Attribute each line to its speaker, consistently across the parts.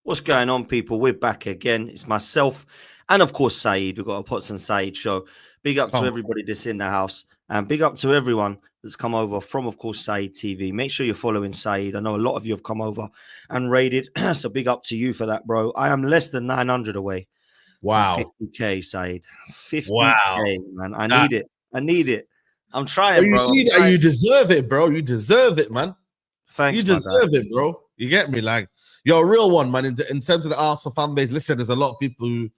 Speaker 1: What's going on, people? We're back again. It's myself and, of course, Saeed. We've got a Pots and Saeed show. Big up to everybody that's in the house and big up to everyone that's come over from, of course, Saeed TV. Make sure you're following Saeed. I know a lot of you have come over and raided, so big up to you for that, bro. I am less than 900 away.
Speaker 2: Wow.
Speaker 1: 50K, Saeed. 50K,
Speaker 2: wow.
Speaker 1: man. I need it. I need it. I'm trying,
Speaker 2: bro. You deserve it, bro. You deserve it, man.
Speaker 1: Thanks,
Speaker 2: you deserve it, bro. You get me? Like, you're a real one, man. In terms of the Arsenal fan base, listen, there's a lot of people who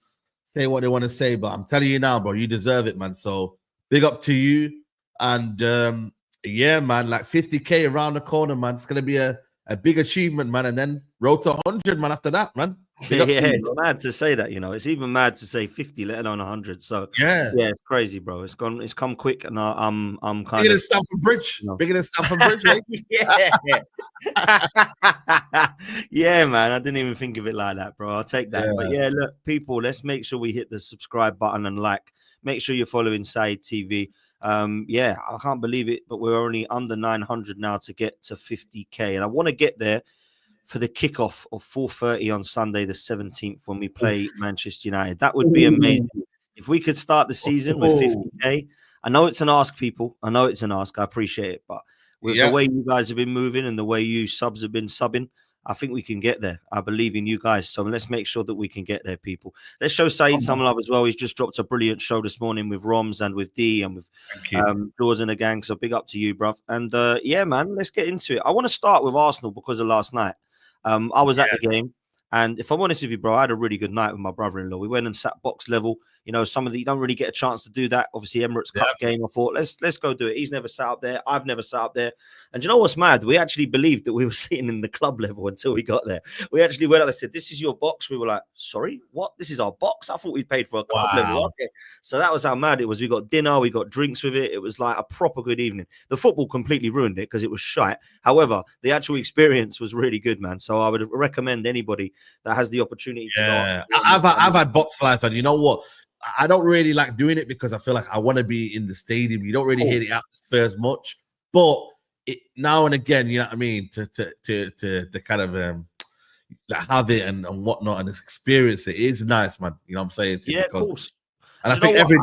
Speaker 2: say what they want to say, but I'm telling you now, bro, you deserve it, man. So big up to you. And yeah, man, like 50K around the corner, man. It's gonna be a big achievement, man. And then road to 100, man, after that, man.
Speaker 1: Yeah, it's mad to say that, It's even mad to say 50, let alone 100. So yeah, it's crazy, bro. It's come quick, and I'm kind
Speaker 2: bigger than Stamford Bridge. Bigger than Stamford Bridge, right?
Speaker 1: Yeah, man. I didn't even think of it like that, bro. I'll take that. But yeah, look, people, let's make sure we hit the subscribe button and like. Make sure you're following Saeed TV. Yeah, I can't believe it, but we're only under 900 now to get to 50K, and I want to get there for the kickoff of 4:30 on Sunday, the 17th, when we play Manchester United. That would be amazing. If we could start the season with 50K, I know it's an ask, people. I know it's an ask. I appreciate it. But with the way you guys have been moving and the way you subs have been subbing, I think we can get there. I believe in you guys. So let's make sure that we can get there, people. Let's show Saeed some love as well. He's just dropped a brilliant show this morning with Roms and with D and with Jaws and the gang. So big up to you, bruv. And yeah, man, let's get into it. I want to start with Arsenal because of last night. I was at the game, and if I'm honest with you, bro, I had a really good night with my brother-in-law. We went and sat box level. Some of you don't really get a chance to do that. Obviously, Emirates Cup game. I thought let's go do it. He's never sat up there. I've never sat up there. And you know what's mad? We actually believed that we were sitting in the club level until we got there. We actually went up. They said, "This is your box." We were like, "Sorry, what? This is our box? I thought we paid for a club level." Okay. So that was how mad it was. We got dinner, we got drinks with it. It was like a proper good evening. The football completely ruined it because it was shite. However, the actual experience was really good, man. So I would recommend anybody that has the opportunity to go.
Speaker 2: I've had box life, and you know what? I don't really like doing it because I feel like I want to be in the stadium. You don't really hear the atmosphere as much, but now and again, you know what I mean, to kind of like have it and whatnot and experience it is nice, man. You know what I'm saying?
Speaker 1: Yeah, of course.
Speaker 2: And I think every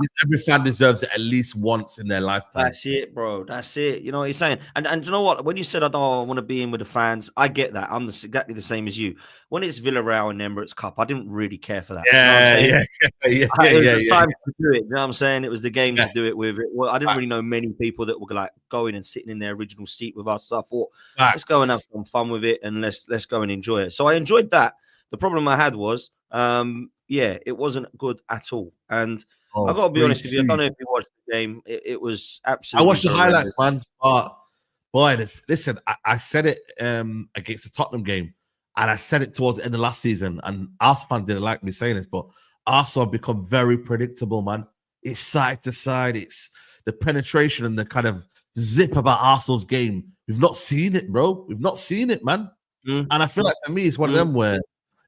Speaker 2: fan deserves it at least once in their lifetime.
Speaker 1: That's it, bro. That's it. You know what you're saying? And you know what? When you said, I want to be in with the fans, I get that. I'm exactly the same as you. When it's Villarreal and Emirates Cup, I didn't really care for that.
Speaker 2: Yeah.
Speaker 1: It was the time to do it. You know what I'm saying? It was the game to do it with. Well, I didn't really know many people that were like going and sitting in their original seat with us. So I thought, let's go and have some fun with it and let's go and enjoy it. So I enjoyed that. The problem I had was, it wasn't good at all. And I got to be honest with you. I don't know if you watched the game. It was absolutely.
Speaker 2: I watched the highlights, man. But boy, listen, I said it against the Tottenham game, and I said it towards the end of last season. And Arsenal fans didn't like me saying this, but Arsenal have become very predictable, man. It's side to side. It's the penetration and the kind of zip about Arsenal's game. We've not seen it, bro. We've not seen it, man. And I feel like for me, it's one of them where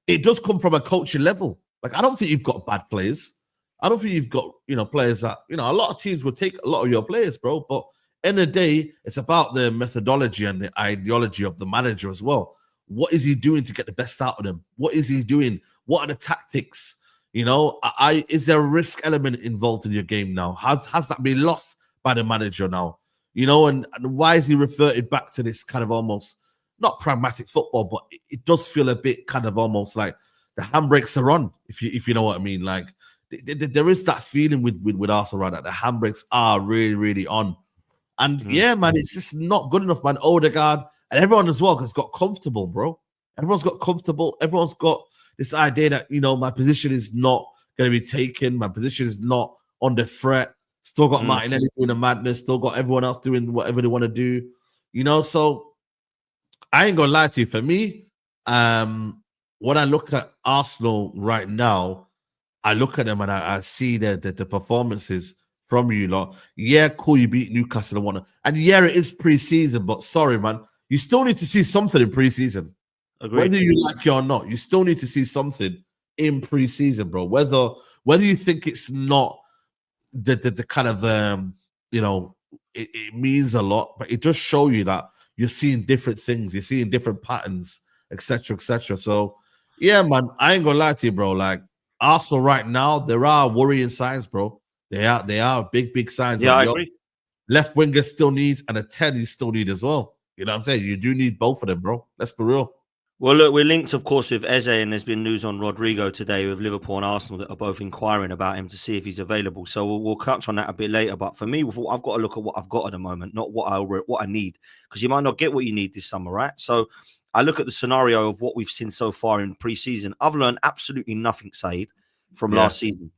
Speaker 2: it does come from a coaching level. Like, I don't think you've got bad players. I don't think you've got, players that, a lot of teams will take a lot of your players, bro. But end of the day, it's about the methodology and the ideology of the manager as well. What is he doing to get the best out of them? What is he doing? What are the tactics? Is there a risk element involved in your game now? Has that been lost by the manager now? And why is he reverted back to this kind of almost not pragmatic football, but it does feel a bit kind of almost like the handbrakes are on, if you know what I mean. Like, there is that feeling with Arsenal right now. The handbrakes are really, really on. And yeah, man, it's just not good enough, man. Odegaard and everyone as well has got comfortable, bro. Everyone's got comfortable. Everyone's got this idea that, my position is not going to be taken. My position is not under threat. Still got Martinelli doing the madness. Still got everyone else doing whatever they want to do. So I ain't going to lie to you. For me, when I look at Arsenal right now, I look at them and I see the performances from you lot. Yeah, cool, you beat Newcastle and whatnot. And yeah, it is pre-season, but sorry, man, you still need to see something in pre-season. Agreed. Whether you like it or not, you still need to see something in pre-season, bro. Whether you think it's not the kind of it means a lot, but it does show you that you're seeing different things, you're seeing different patterns, etc., etc. So Yeah, man. I ain't gonna lie to you, bro. Like Arsenal right now, there are worrying signs, bro. They are big signs
Speaker 1: Yeah,
Speaker 2: of
Speaker 1: I
Speaker 2: your
Speaker 1: agree.
Speaker 2: left winger still needs and a 10 you still need as well. You know what I'm saying? You do need both of them, bro. Let's be real.
Speaker 1: Well, look, we're linked, of course, with Eze, and there's been news on Rodrigo today with Liverpool and Arsenal that are both inquiring about him to see if he's available. So we'll touch on that a bit later. But for me, I've got to look at what I've got at the moment, not what I need, because you might not get what you need this summer, right? So I look at the scenario of what we've seen so far in pre-season. I've learned absolutely nothing, Saeed, from
Speaker 2: Yeah.
Speaker 1: last season.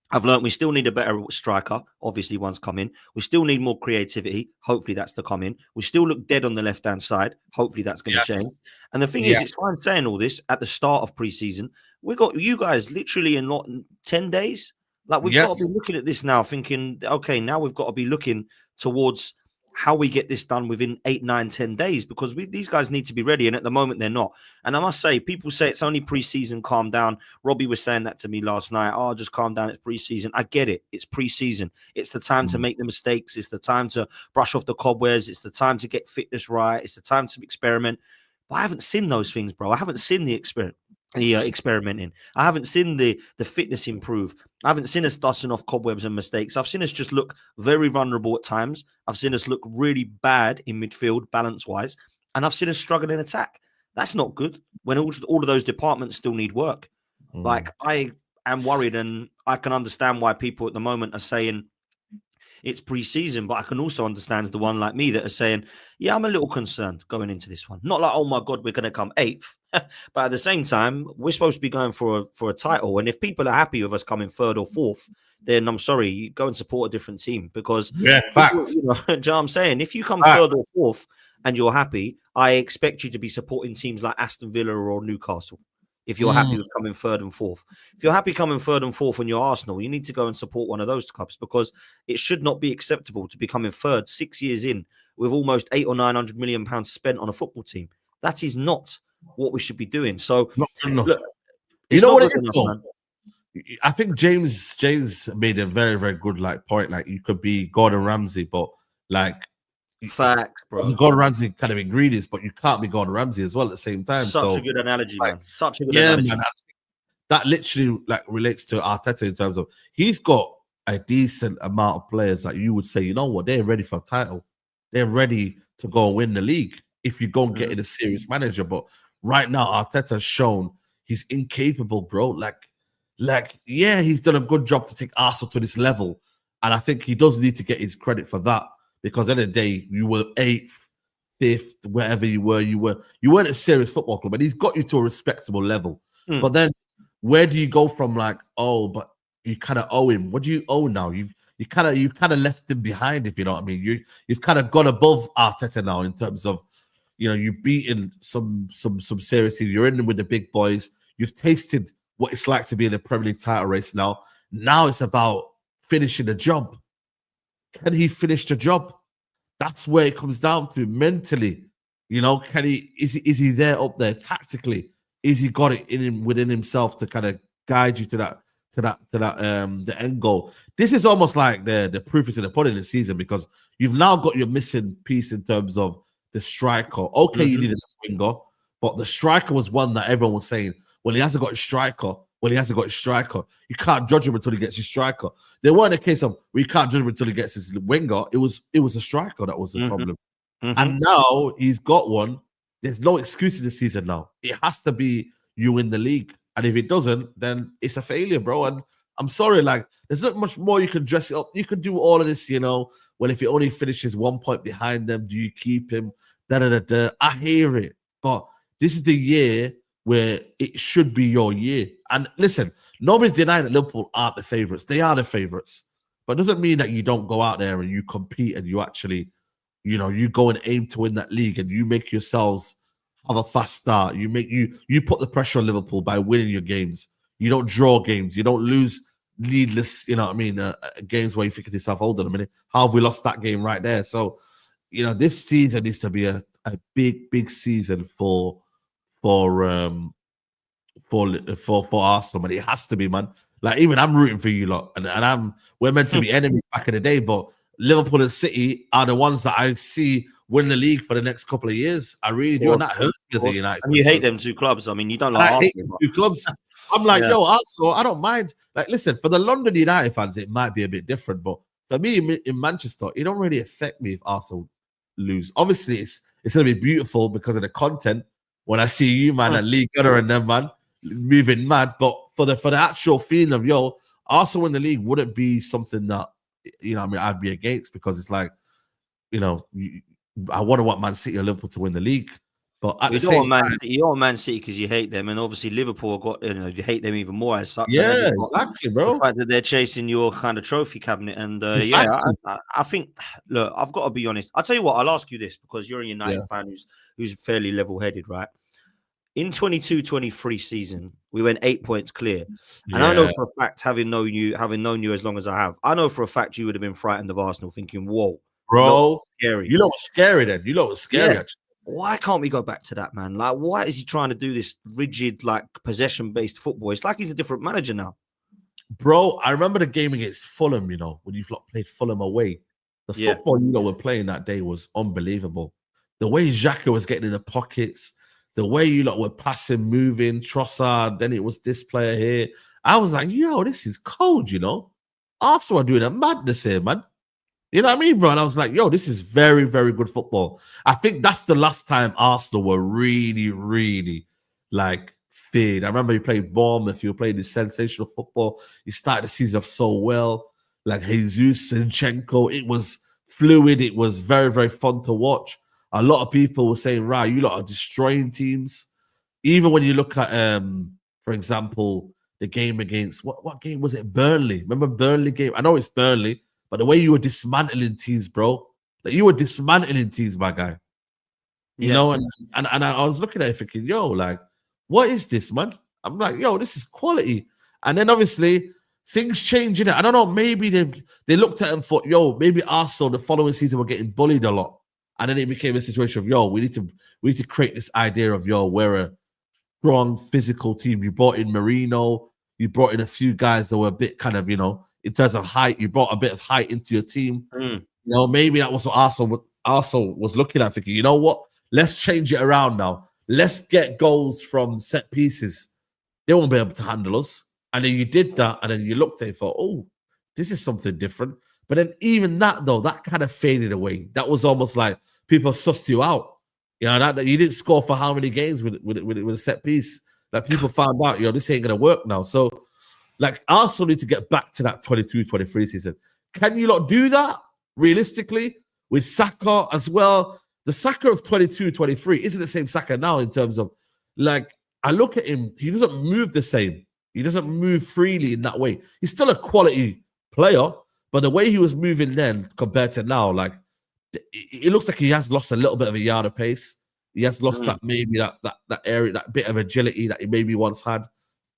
Speaker 1: I've learned we still need a better striker. Obviously, one's come in. We still need more creativity. Hopefully, that's to come in. We still look dead on the left-hand side. Hopefully, that's going to change. And the thing is, it's fine saying all this at the start of preseason. We got you guys literally in 10 days. Like, we've got to be looking at this now, thinking, okay, now we've got to be looking towards how we get this done within 8, 9, 10 days, because these guys need to be ready. And at the moment, they're not. And I must say, people say it's only preseason, calm down. Robbie was saying that to me last night. Oh, just calm down. It's preseason. I get it. It's preseason. It's the time to make the mistakes. It's the time to brush off the cobwebs. It's the time to get fitness right. It's the time to experiment. But I haven't seen those things, bro. I haven't seen the experimenting. I haven't seen the fitness improve. I haven't seen us dusting off cobwebs and mistakes. I've seen us just look very vulnerable at times. I've seen us look really bad in midfield, balance-wise. And I've seen us struggle in attack. That's not good when all of those departments still need work. Like, I am worried, and I can understand why people at the moment are saying it's pre-season, but I can also understand the one like me that are saying, yeah, I'm a little concerned going into this one. Not like, oh my God, we're going to come 8th. But at the same time, we're supposed to be going for a title. And if people are happy with us coming 3rd or 4th, then I'm sorry, you go and support a different team, because
Speaker 2: facts.
Speaker 1: You know, do you know what I'm saying? If you come 3rd or 4th and you're happy, I expect you to be supporting teams like Aston Villa or Newcastle. If you're happy with coming 3rd and 4th, if you're happy coming 3rd and 4th when you're Arsenal, you need to go and support one of those clubs, because it should not be acceptable to be coming 3rd 6 years in with almost 800 or 900 million pounds spent on a football team. That is not what we should be doing. So,
Speaker 2: not good enough.
Speaker 1: Look,
Speaker 2: you know what it is, though? I think James made a very, very good point. Like, you could be Gordon Ramsay, but like,
Speaker 1: facts, bro.
Speaker 2: Gordon Ramsay kind of ingredients, but you can't be Gordon Ramsay as well at the same time.
Speaker 1: Such a good analogy, man. Such a good analogy.
Speaker 2: Man, that literally relates to Arteta in terms of he's got a decent amount of players that you would say, you know what, they're ready for a title. They're ready to go and win the league if you go and get in a serious manager. But right now, Arteta's shown he's incapable, bro. Like, yeah, he's done a good job to take Arsenal to this level. And I think he does need to get his credit for that, because at the end of the day, you were 8th, 5th, wherever you weren't a serious football club, and he's got you to a respectable level. But then where do you go from but you kind of owe him? What do you owe now? You kind of left him behind, if you know what I mean. You've kind of gone above Arteta now in terms of, you've beaten some seriously. You're in with the big boys. You've tasted what it's like to be in the Premier League title race now. Now it's about finishing the job. Can he finish the job? That's where it comes down to mentally. Can he? Is he there up there tactically? Is he got it in him within himself to kind of guide you to that the end goal? This is almost like the proof is in the pudding this season, because you've now got your missing piece in terms of the striker. Okay, you needed a winger, but the striker was one that everyone was saying, well, he hasn't got a striker. Well, he hasn't got a striker. You can't judge him until he gets his striker. There weren't a case of we can't judge him until he gets his winger. It was a striker that was the problem. And now he's got one. There's no excuses this season now. It has to be you in the league. And if it doesn't, then it's a failure, bro. And I'm sorry, there's not much more you can dress it up. You can do all of this, well, if he only finishes 1 point behind them, do you keep him? I hear it. But this is the year where it should be your year. And listen, nobody's denying that Liverpool aren't the favourites. They are the favourites. But it doesn't mean that you don't go out there and you compete and you actually, you go and aim to win that league, and you make yourselves have a fast start. You put the pressure on Liverpool by winning your games. You don't draw games. You don't lose needless, games where you think to yourself, hold on a minute, how have we lost that game right there? So, this season needs to be a big season for Arsenal, man. It has to be, man. Like, even I'm rooting for you lot, and we're meant to be enemies back in the day, but Liverpool and City are the ones that I see win the league for the next couple of years. I really do, and that hurts me as a United.
Speaker 1: And you hate them two clubs. I mean, you don't like
Speaker 2: I hate
Speaker 1: Arsenal,
Speaker 2: them two clubs. I'm like, yo, Arsenal, I don't mind. Like, listen, for the London United fans, it might be a bit different, but for me in Manchester, it don't really affect me if Arsenal lose. Obviously, it's gonna be beautiful because of the content. When I see you, man, and Lee Gunner and them, man, moving mad. But for the actual feeling of Arsenal in the league wouldn't be something that I'd be against, because it's like, I want Man City or Liverpool to win the league. But at the same time,
Speaker 1: you don't want Man City because you hate them, and obviously Liverpool got you hate them even more as such.
Speaker 2: Yeah, exactly, bro.
Speaker 1: The fact that they're chasing your kind of trophy cabinet, and
Speaker 2: exactly.
Speaker 1: I think, look, I've got to be honest. I'll tell you what, I'll ask you this because you're a United fan who's fairly level-headed, right? In 22-23 season, we went 8 points clear, and I know for a fact, having known you as long as I have, I know for a fact you would have been frightened of Arsenal, thinking, "Whoa,
Speaker 2: bro,
Speaker 1: scary."
Speaker 2: You know what's scary then? You know what's scary actually.
Speaker 1: Why can't we go back to that, man? Like, why is he trying to do this rigid, like, possession-based football? It's like he's a different manager now.
Speaker 2: Bro, I remember the game against Fulham, when you've played Fulham away. The football we're playing that day was unbelievable. The way Xhaka was getting in the pockets, the way you were passing, moving, Trossard, then it was this player here. I was like, yo, this is cold, Arsenal are doing a madness here, man. You know what I mean, bro? And I was like, yo, this is very, very good football. I think that's the last time Arsenal were really, really, feared. I remember you played Bournemouth, you played this sensational football. You started the season off so well. Like Jesus, Zinchenko, it was fluid. It was very, very fun to watch. A lot of people were saying, right, you lot are destroying teams. Even when you look at, for example, the game against, what game was it? Burnley. Remember Burnley game? I know it's Burnley, but the way you were dismantling teams, bro, you were dismantling teams, my guy. You know, and I was looking at it thinking, yo, what is this, man? I'm like, yo, this is quality. And then obviously things change in it. I don't know, maybe they looked at it and thought, yo, maybe Arsenal the following season were getting bullied a lot. And then it became a situation of, yo, we need to create this idea of, yo, we're a strong physical team. You brought in Marino, you brought in a few guys that were a bit kind of, in terms of height, you brought a bit of height into your team. Maybe that was what Arsenal was looking at, thinking, you know what? Let's change it around now. Let's get goals from set pieces. They won't be able to handle us. And then you did that, and then you looked at it and thought, oh, this is something different. But then even that, though, that kind of faded away. That was almost like people sussed you out. That you didn't score for how many games with a set piece. That people found out, this ain't going to work now. So, Arsenal need to get back to that 22-23 season. Can you not do that realistically with Saka as well? The Saka of 22-23 isn't the same Saka now in terms of, I look at him, he doesn't move the same. He doesn't move freely in that way. He's still a quality player, but the way he was moving then compared to now, it looks like he has lost a little bit of a yard of pace. He has lost that that area, that bit of agility that he maybe once had.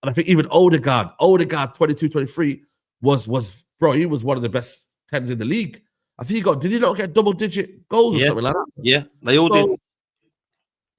Speaker 2: And I think even Odegaard 22-23 was bro, he was one of the best 10s in the league. I think did he not get double-digit goals or something like that?
Speaker 1: Yeah, they all did.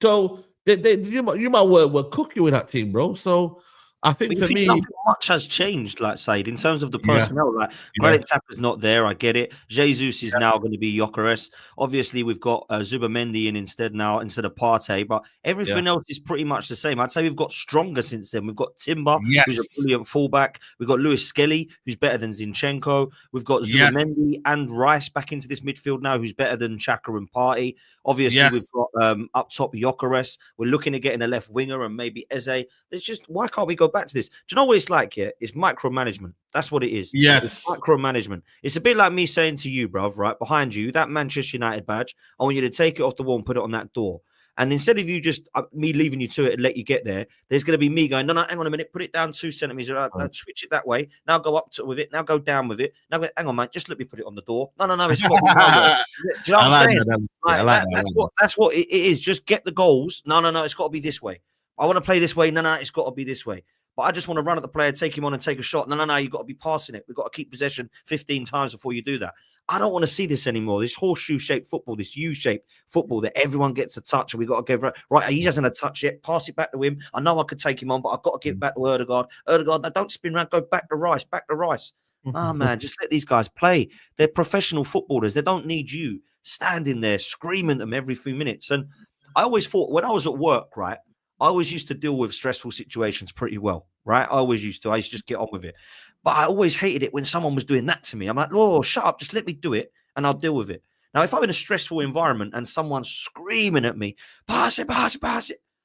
Speaker 2: So you might were cooking with that team, bro. So I think for me,
Speaker 1: nothing much has changed, Said, in terms of the personnel. Granit Xhaka's not there, I get it. Jesus is now going to be Gyökeres. Obviously, we've got Zubimendi in instead of Partey, but everything else is pretty much the same. I'd say we've got stronger since then. We've got Timber, who's a brilliant fullback. We've got Lewis-Skelly, who's better than Zinchenko. We've got Zubimendi and Rice back into this midfield now, who's better than Xhaka and Partey. Obviously, we've got up top Gyökeres. We're looking at getting a left winger and maybe Eze. There's just, why can't we go back to this? Do you know what it's like? Yeah, it's micromanagement. That's what it is.
Speaker 2: Yes,
Speaker 1: it's micromanagement. It's a bit like me saying to you, bruv, right behind you, that Manchester United badge. I want you to take it off the wall and put it on that door. And instead of you just me leaving you to it and let you get there, there's going to be me going, no, hang on a minute, put it down 2 centimeters, switch it that way. Now go up with it. Now go down with it. Now go, hang on, mate, just let me put it on the door. No, it's got to be my way. Do you know what I'm saying? That's what it is. Just get the goals. No, it's got to be this way. I want to play this way. No, it's got to be this way. But I just want to run at the player, take him on and take a shot. No, you've got to be passing it. We've got to keep possession 15 times before you do that. I don't want to see this anymore. This horseshoe-shaped football, this U-shaped football that everyone gets a touch and we've got to give right. He hasn't a touch yet. Pass it back to him. I know I could take him on, but I've got to give it back to Odegaard. Odegaard, no, don't spin around. Go back to Rice. Back to Rice. Nah, man, just let these guys play. They're professional footballers. They don't need you standing there screaming at them every few minutes. And I always thought when I was at work, right, I always used to deal with stressful situations pretty well, right? I always used to. I used to just get on with it. But I always hated it when someone was doing that to me. I'm like, oh, shut up. Just let me do it and I'll deal with it. Now, if I'm in a stressful environment and someone's screaming at me, pass it,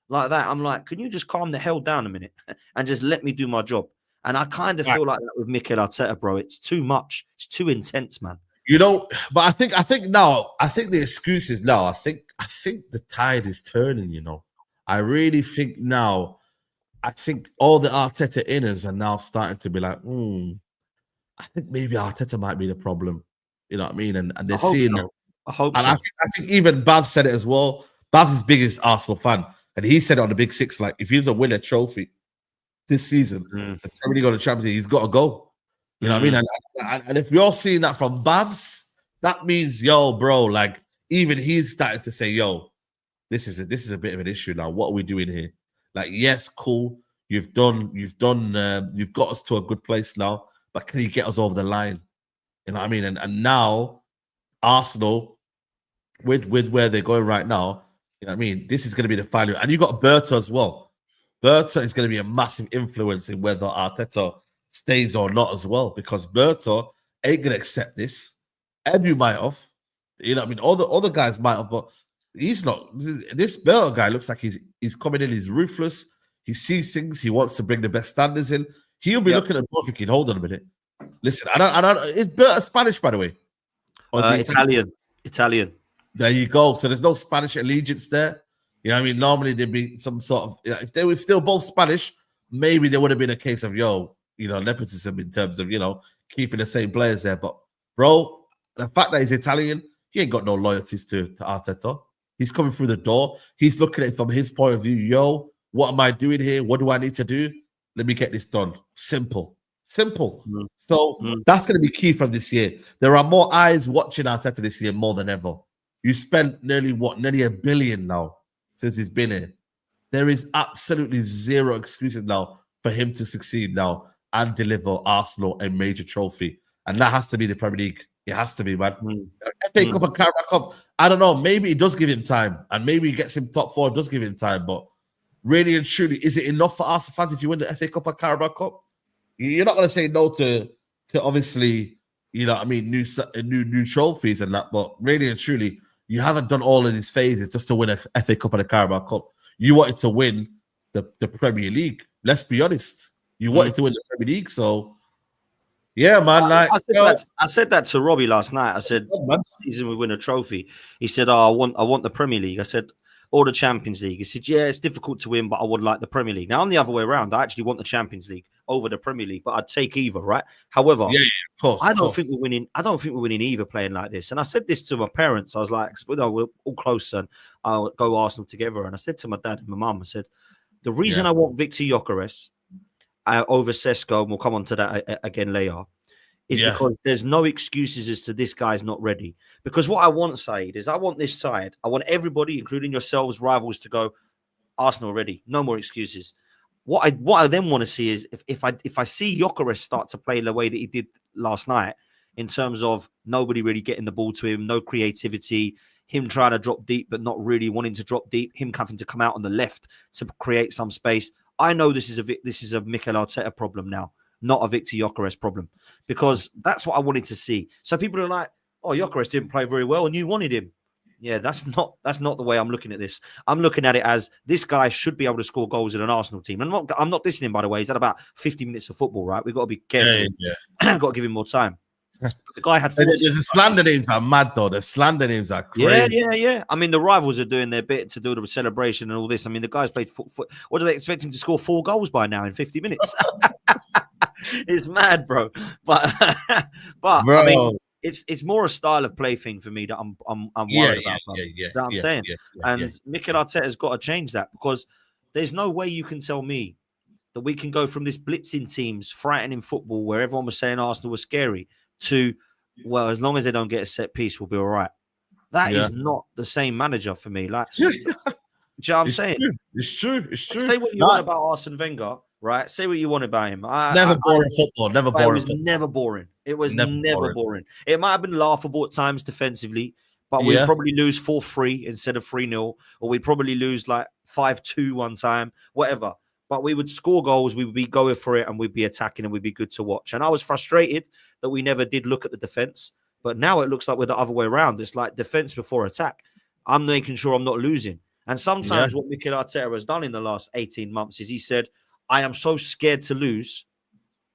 Speaker 1: like that, I'm like, can you just calm the hell down a minute and just let me do my job? And I kind of feel like that with Mikel Arteta, bro. It's too much. It's too intense, man.
Speaker 2: But I think the excuse is now. I think the tide is turning. I really think now. I think all the Arteta inners are now starting to be like, I think maybe Arteta might be the problem. You know what I mean? And they're seeing it.
Speaker 1: I hope
Speaker 2: and
Speaker 1: so.
Speaker 2: I think even Bav said it as well. Bav's his biggest Arsenal fan, and he said it on the Big Six. Like, if he was to win a trophy this season, the Premier League or the Champions League, he's got to go. You know what I mean? And if you're seeing that from Bavs, that means, yo, bro, like, even he's starting to say, yo, this is a bit of an issue now. What are we doing here? Like, yes, cool. You've got us to a good place now, but can you get us over the line? You know what I mean? And now Arsenal, with where they're going right now, you know what I mean? This is going to be the final. And you got Berta as well. Berta is going to be a massive influence in whether Arteta stays or not as well, because Berta ain't going to accept this. Edu might have. You know what I mean? All the other guys might have, but he's not. This Berta guy looks like he's coming in, he's ruthless. He sees things. He wants to bring the best standards in. He'll be looking at both thinking, hold on a minute. Listen, I don't. Is Berta Spanish, by the way?
Speaker 1: Italian.
Speaker 2: There you go. So there's no Spanish allegiance there. You know what I mean? Normally there'd be some sort of, if they were still both Spanish, maybe there would have been a case of, nepotism in terms of, keeping the same players there. But, bro, the fact that he's Italian, he ain't got no loyalties to Arteta. He's coming through the door. He's looking at it from his point of view. Yo, what am I doing here? What do I need to do? Let me get this done. Simple. So that's going to be key from this year. There are more eyes watching Arteta this year more than ever. You spent nearly $1 billion now since he's been here. There is absolutely zero excuses now for him to succeed now and deliver Arsenal a major trophy. And that has to be the Premier League. It has to be, man. FA Cup and Carabao Cup, I don't know. Maybe it does give him time. And maybe he gets him top four, it does give him time. But really and truly, is it enough for Arsenal fans if you win the FA Cup and Carabao Cup? You're not going to say no to obviously, new trophies and that. But really and truly, you haven't done all of these phases just to win a FA Cup and a Carabao Cup. You wanted to win the Premier League. Let's be honest. You wanted to win the Premier League. So, yeah, man.
Speaker 1: I said that to Robbie last night. I said, season we win a trophy. He said, I want the Premier League. I said, or the Champions League. He said, yeah, it's difficult to win, but I would like the Premier League. Now, I'm the other way around. I actually want the Champions League over the Premier League, but I'd take either, right? However,
Speaker 2: of course,
Speaker 1: I don't think we're winning. I don't think we're winning either playing like this. And I said this to my parents. I was like, we're all close and I'll go Arsenal together. And I said to my dad and my mum, I said, the reason I want Victor Gyökeres over Sesko, and we'll come on to that again later, is because there's no excuses as to this guy's not ready. Because what I want, Saeed, is I want this side. I want everybody, including yourselves, rivals, to go Arsenal ready. No more excuses. What I then want to see is if I see Gyökeres start to play the way that he did last night, in terms of nobody really getting the ball to him, no creativity, him trying to drop deep but not really wanting to drop deep, him having to come out on the left to create some space. I know this is a Mikel Arteta problem now, not a Victor Gyökeres problem, because that's what I wanted to see. So people are like, "Oh, Gyökeres didn't play very well, and you wanted him." Yeah, that's not the way I'm looking at this. I'm looking at it as this guy should be able to score goals in an Arsenal team. I'm not dissing him, by the way. He's had about 50 minutes of football, right? We've got to be careful. Got to give him more time. The guy had.
Speaker 2: The slander names are mad, though. The slander names are crazy.
Speaker 1: Yeah. I mean, the rivals are doing their bit to do the celebration and all this. I mean, the guy's played foot. What do they expect him to score 4 goals by now in 50 minutes? It's mad, bro. But bro. I mean, it's more a style of play thing for me that I'm worried about. You know what I'm saying? And Mikel Arteta's got to change that, because there's no way you can tell me that we can go from this blitzing teams, frightening football, where everyone was saying Arsenal was scary, to, well, as long as they don't get a set piece, we'll be all right. That is not the same manager for me. Like, do you know what I'm saying?
Speaker 2: It's true.
Speaker 1: Say what you want about Arsene Wenger, right? Say what you want about him.
Speaker 2: Never boring football. Never
Speaker 1: But it
Speaker 2: boring
Speaker 1: was
Speaker 2: football.
Speaker 1: never boring. It was
Speaker 2: Never
Speaker 1: never
Speaker 2: boring.
Speaker 1: boring. It might have been laughable at times defensively, but we'd
Speaker 2: Yeah.
Speaker 1: probably lose 4-3 instead of 3-0, or we'd probably lose like 5-2 one time, whatever. But we would score goals, we would be going for it, and we'd be attacking, and we'd be good to watch. And I was frustrated that we never did look at the defense. But now it looks like we're the other way around. It's like defense before attack. I'm making sure I'm not losing. And sometimes what Mikel Arteta has done in the last 18 months is he said, I am so scared to lose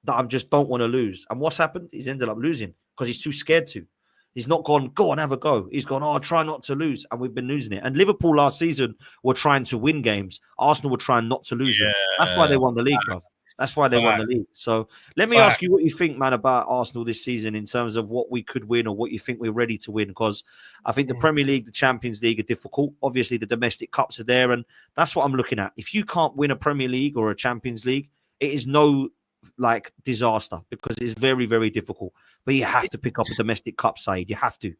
Speaker 1: that I just don't want to lose. And what's happened? He's ended up losing because he's too scared to. He's not gone, go on, have a go. He's gone, oh, try not to lose. And we've been losing it. And Liverpool last season were trying to win games. Arsenal were trying not to lose them. That's why they won the league, bro. That's why they won the league. So let me ask you what you think, man, about Arsenal this season in terms of what we could win or what you think we're ready to win. Because I think the Premier League, the Champions League are difficult. Obviously, the domestic cups are there. And that's what I'm looking at. If you can't win a Premier League or a Champions League, it is no like disaster because it's very, very difficult. But you have to pick up a domestic cup side. You have to.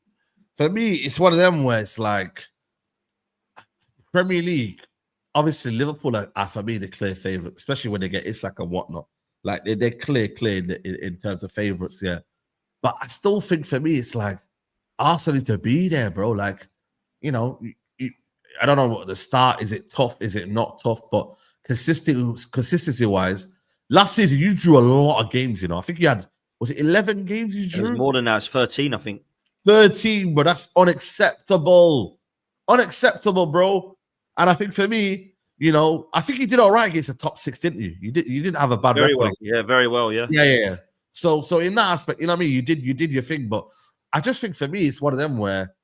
Speaker 2: For me, it's one of them where it's like Premier League. Obviously, Liverpool are for me the clear favourite, especially when they get Isak and whatnot. Like they're clear in terms of favourites, yeah. But I still think for me, it's like Arsenal need to be there, bro. Like, you know, I don't know what the start is. It tough? Is it not tough? But consistency wise, last season you drew a lot of games. You know, I think you had, was it 11 games you drew?
Speaker 1: It was more than that. It's 13, I think.
Speaker 2: 13, but that's unacceptable. Unacceptable, bro. And I think for me, you know, I think you did all right against the top six, didn't you? You didn't have a bad record.
Speaker 1: Well. Yeah, very well, yeah.
Speaker 2: Yeah. So in that aspect, you know what I mean? You did your thing, but I just think for me, it's one of them where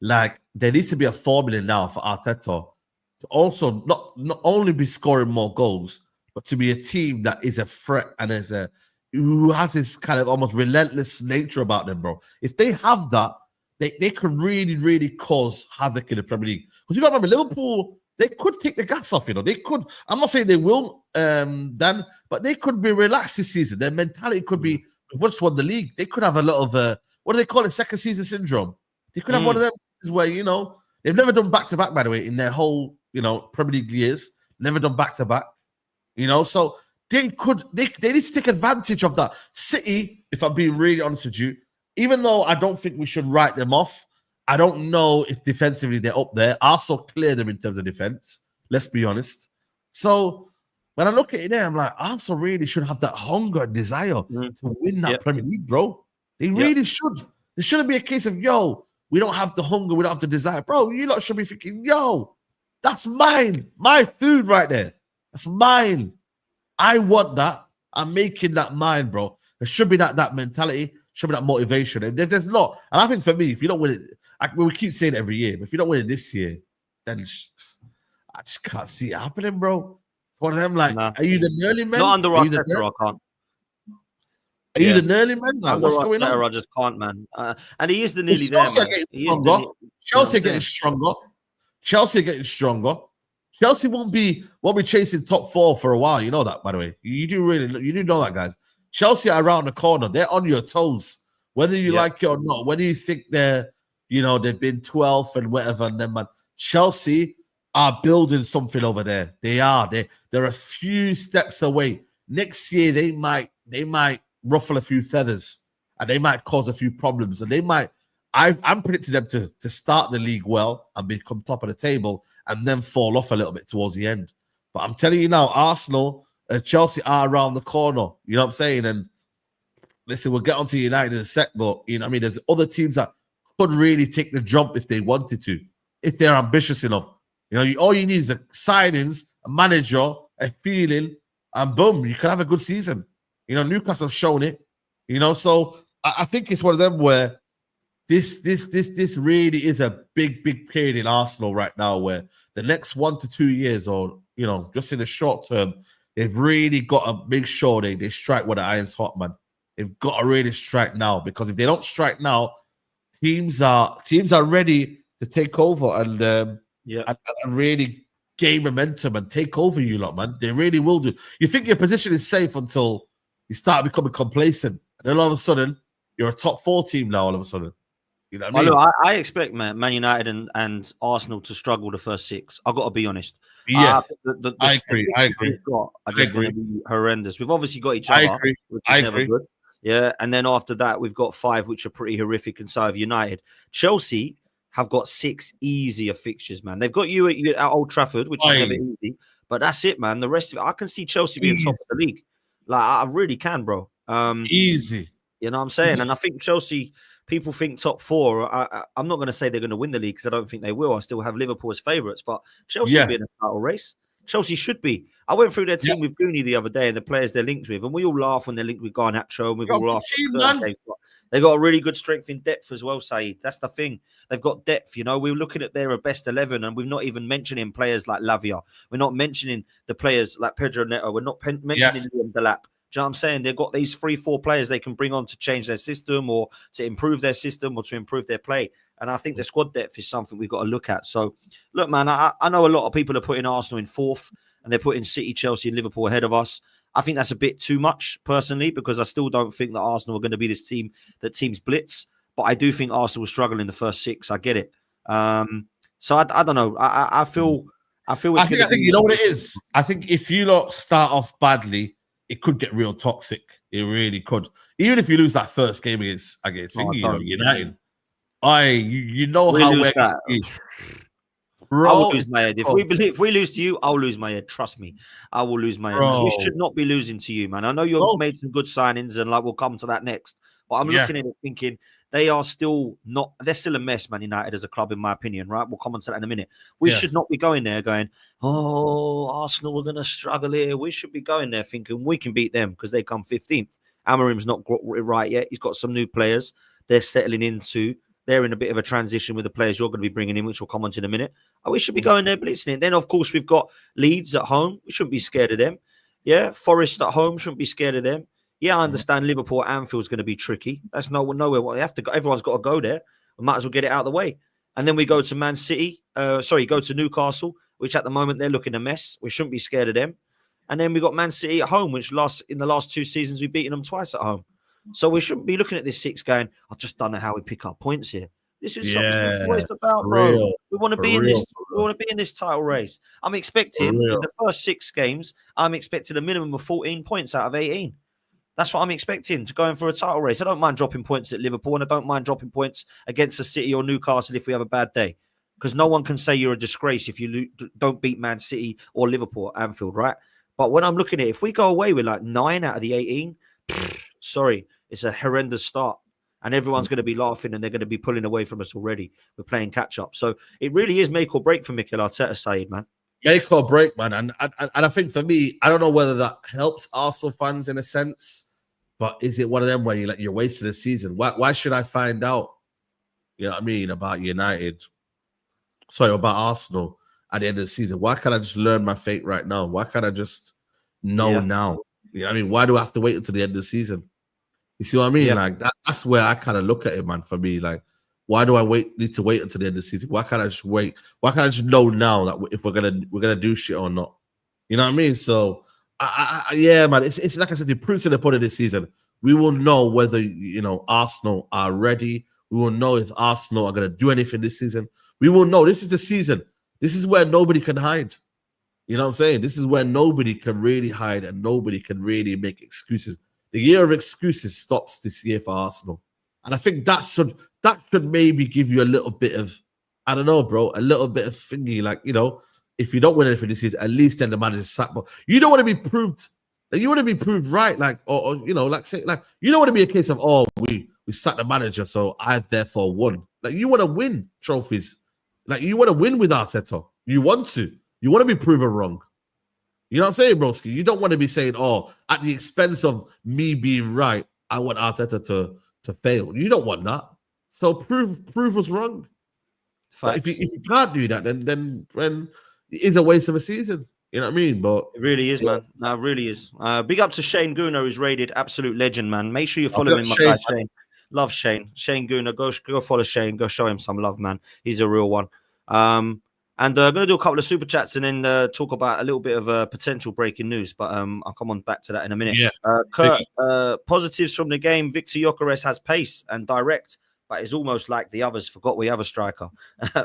Speaker 2: like there needs to be a formula now for Arteta to also not only be scoring more goals, but to be a team that is a threat and who has this kind of almost relentless nature about them, bro. If they have that, they could really, really cause havoc in the Premier League. Because you got to remember, Liverpool, they could take the gas off, you know. They could, I'm not saying they will, Dan, but they could be relaxed this season. Their mentality could be, once won the league, they could have a lot of, what do they call it, second season syndrome. They could have one of them where, you know, they've never done back-to-back, by the way, in their whole, you know, Premier League years. Never done back-to-back, you know. So they need to take advantage of that. City, if I'm being really honest with you, even though I don't think we should write them off, I don't know if defensively they're up there. Arsenal clear them in terms of defense. Let's be honest. So when I look at it there, I'm like, Arsenal really should have that hunger and desire to win that Premier League, bro. They really should. It shouldn't be a case of, yo, we don't have the hunger, we don't have the desire. Bro, you lot should be thinking, yo, that's mine. My food right there. That's mine. I want that. I'm making that mine, bro. There should be that mentality. Should be that motivation. And there's not. And I think for me, if you don't win it, we keep saying it every year, but if you don't win it this year, then I just can't see it happening, bro. It's one of them, like, are you the Nerling man?
Speaker 1: Not under Arteta, I can't.
Speaker 2: Are you the Nerling man? Like, what's going on?
Speaker 1: I just can't, man. And he is the nearly there, man.
Speaker 2: Chelsea getting stronger. Chelsea getting stronger. Chelsea won't be chasing top four for a while. You know that, by the way. You do know that, guys. Chelsea are around the corner. They're on your toes, whether you like it or not. Whether you think they've been 12th and whatever, and then man, Chelsea are building something over there. They are. They're a few steps away. Next year, they might ruffle a few feathers, and they might cause a few problems, and they might. I'm predicting them to start the league well and become top of the table, and then fall off a little bit towards the end. But I'm telling you now, Arsenal. Chelsea are around the corner, you know what I'm saying? And listen, we'll get onto United in a sec, but you know what I mean? There's other teams that could really take the jump if they wanted to, if they're ambitious enough. You know, all you need is a signings, a manager, a feeling, and boom, you can have a good season. You know, Newcastle have shown it. You know, so I think it's one of them where this really is a big period in Arsenal right now, where the next 1 to 2 years, or you know, just in the short term, they've really got to make sure they strike when the iron's hot, man. They've got to really strike now, because if they don't strike now, teams are ready to take over and really gain momentum and take over you lot, man. They really will do. You think your position is safe until you start becoming complacent, and then all of a sudden you're a top 4 team now. All of a sudden, You know what I mean?
Speaker 1: Look, I expect Man United and Arsenal to struggle the first 6. I've got to be honest.
Speaker 2: Yeah,
Speaker 1: The
Speaker 2: I agree. I
Speaker 1: fixtures
Speaker 2: agree.
Speaker 1: we've got are
Speaker 2: I
Speaker 1: just going to
Speaker 2: agree.
Speaker 1: be horrendous. We've obviously got each
Speaker 2: I
Speaker 1: other,
Speaker 2: agree.
Speaker 1: which
Speaker 2: I
Speaker 1: is never
Speaker 2: agree.
Speaker 1: good. Yeah, and then after that, we've got 5, which are pretty horrific, and so have United. Chelsea have got 6 easier fixtures, man. They've got you at Old Trafford, which is never easy, but that's it, man. The rest of it, I can see Chelsea being top of the league. Like, I really can, bro.
Speaker 2: Easy.
Speaker 1: You know what I'm saying? And I think Chelsea, people think top 4. I'm not going to say they're going to win the league because I don't think they will. I still have Liverpool as favourites, but Chelsea will be in a title race. Chelsea should be. I went through their team with Goonie the other day and the players they're linked with, and we all laugh when they're linked with Garnacho, and we've all laughed. They got a really good strength in depth as well, Saeed. That's the thing. They've got depth. You know, we're looking at their best 11, and we're not even mentioning players like Lavia. We're not mentioning the players like Pedro Neto. We're not mentioning Liam Delap. Do you know what I'm saying? They've got these 3-4 players they can bring on to change their system or to improve their system or to improve their play. And I think the squad depth is something we've got to look at. So, look, man, I know a lot of people are putting Arsenal in 4th and they're putting City, Chelsea, and Liverpool ahead of us. I think that's a bit too much, personally, because I still don't think that Arsenal are going to be this team that teams blitz. But I do think Arsenal will struggle in the first 6. I get it. So I don't know. I feel it's
Speaker 2: I think you know what it is? I think if you lot start off badly, it could get real toxic. It really could. Even if you lose that first game against United, you know how we're going to be.
Speaker 1: Bro, I will lose my head. If we lose to you, I'll lose my head. Trust me. I will lose my head. We should not be losing to you, man. I know you've made some good signings and we'll come to that next. But I'm looking at it thinking they are still not, they're still a mess, Man United, as a club, in my opinion, right? We'll come on to that in a minute. We should not be going there going, oh, Arsenal, we're going to struggle here. We should be going there thinking we can beat them because they come 15th. Amarim's not right yet. He's got some new players they're settling into. They're in a bit of a transition with the players you're going to be bringing in, which we'll come on to in a minute. We should be going there blitzing it. Then, of course, we've got Leeds at home. We shouldn't be scared of them. Yeah, Forest at home. Shouldn't be scared of them. Yeah, I understand Liverpool at Anfield's going to be tricky. That's nowhere. They have to go. Everyone's got to go there. We might as well get it out of the way. And then we go to Man City. Go to Newcastle, which at the moment they're looking a mess. We shouldn't be scared of them. And then we got Man City at home, which in the last 2 seasons we've beaten them twice at home. So we shouldn't be looking at this 6 going, I just don't know how we pick up points here. This is what it's about, bro. We want to be in this. We want to be in this title race. I'm expecting in the first 6 games, I'm expecting a minimum of 14 points out of 18. That's what I'm expecting to go in for a title race. I don't mind dropping points at Liverpool, and I don't mind dropping points against the City or Newcastle if we have a bad day, because no one can say you're a disgrace if you don't beat Man City or Liverpool at Anfield, right? But when I'm looking at it, if we go away with like 9 out of the 18, sorry, it's a horrendous start. And everyone's going to be laughing and they're going to be pulling away from us already. We're playing catch up. So it really is make or break for Mikel Arteta, Saeed, man.
Speaker 2: Make or break, man. And I think for me, I don't know whether that helps Arsenal fans in a sense, but is it one of them where you're wasting the season? Why should I find out, you know what I mean, about about Arsenal at the end of the season? Why can't I just learn my fate right now? Why can't I just know now? You know what I mean? Why do I have to wait until the end of the season? You see what I mean? Yeah. Like that's where I kind of look at it, man. For me, like, why do I need to wait until the end of the season? Why can't I just wait? Why can't I just know now that if we're gonna do shit or not? You know what I mean? So, yeah, man. It's like I said, the proof's in the pudding this season. We will know whether Arsenal are ready. We will know if Arsenal are gonna do anything this season. We will know. This is the season. This is where nobody can hide. You know what I'm saying? This is where nobody can really hide and nobody can really make excuses. The year of excuses stops this year for Arsenal. And I think that should maybe give you a little bit of, I don't know, bro, a little bit of thingy. Like, if you don't win anything this season, at least then the manager's sacked. But you don't want to be proved. Like, you want to be proved right. Like, or you don't want to be a case of, we sacked the manager, so I've therefore won. Like, you want to win trophies. Like, you want to win with Arteta. You want to. You want to be proven wrong. You know what I'm saying, broski? You don't want to be saying, at the expense of me being right, I want Arteta to fail. You don't want that. So prove us wrong. If you can't do that, then it's a waste of a season. You know what I mean? But
Speaker 1: it really is, man. No, it really is. Big up to Shane Gooner, who's rated absolute legend, man. Make sure you follow him, my guy Shane. Love Shane. Shane Gooner. Go follow Shane. Go show him some love, man. He's a real one. And I'm going to do a couple of super chats and then talk about a little bit of potential breaking news. But I'll come on back to that in a minute. Yeah. Kurt, positives from the game. Victor Gyökeres has pace and direct, but it's almost like the others forgot we have a striker.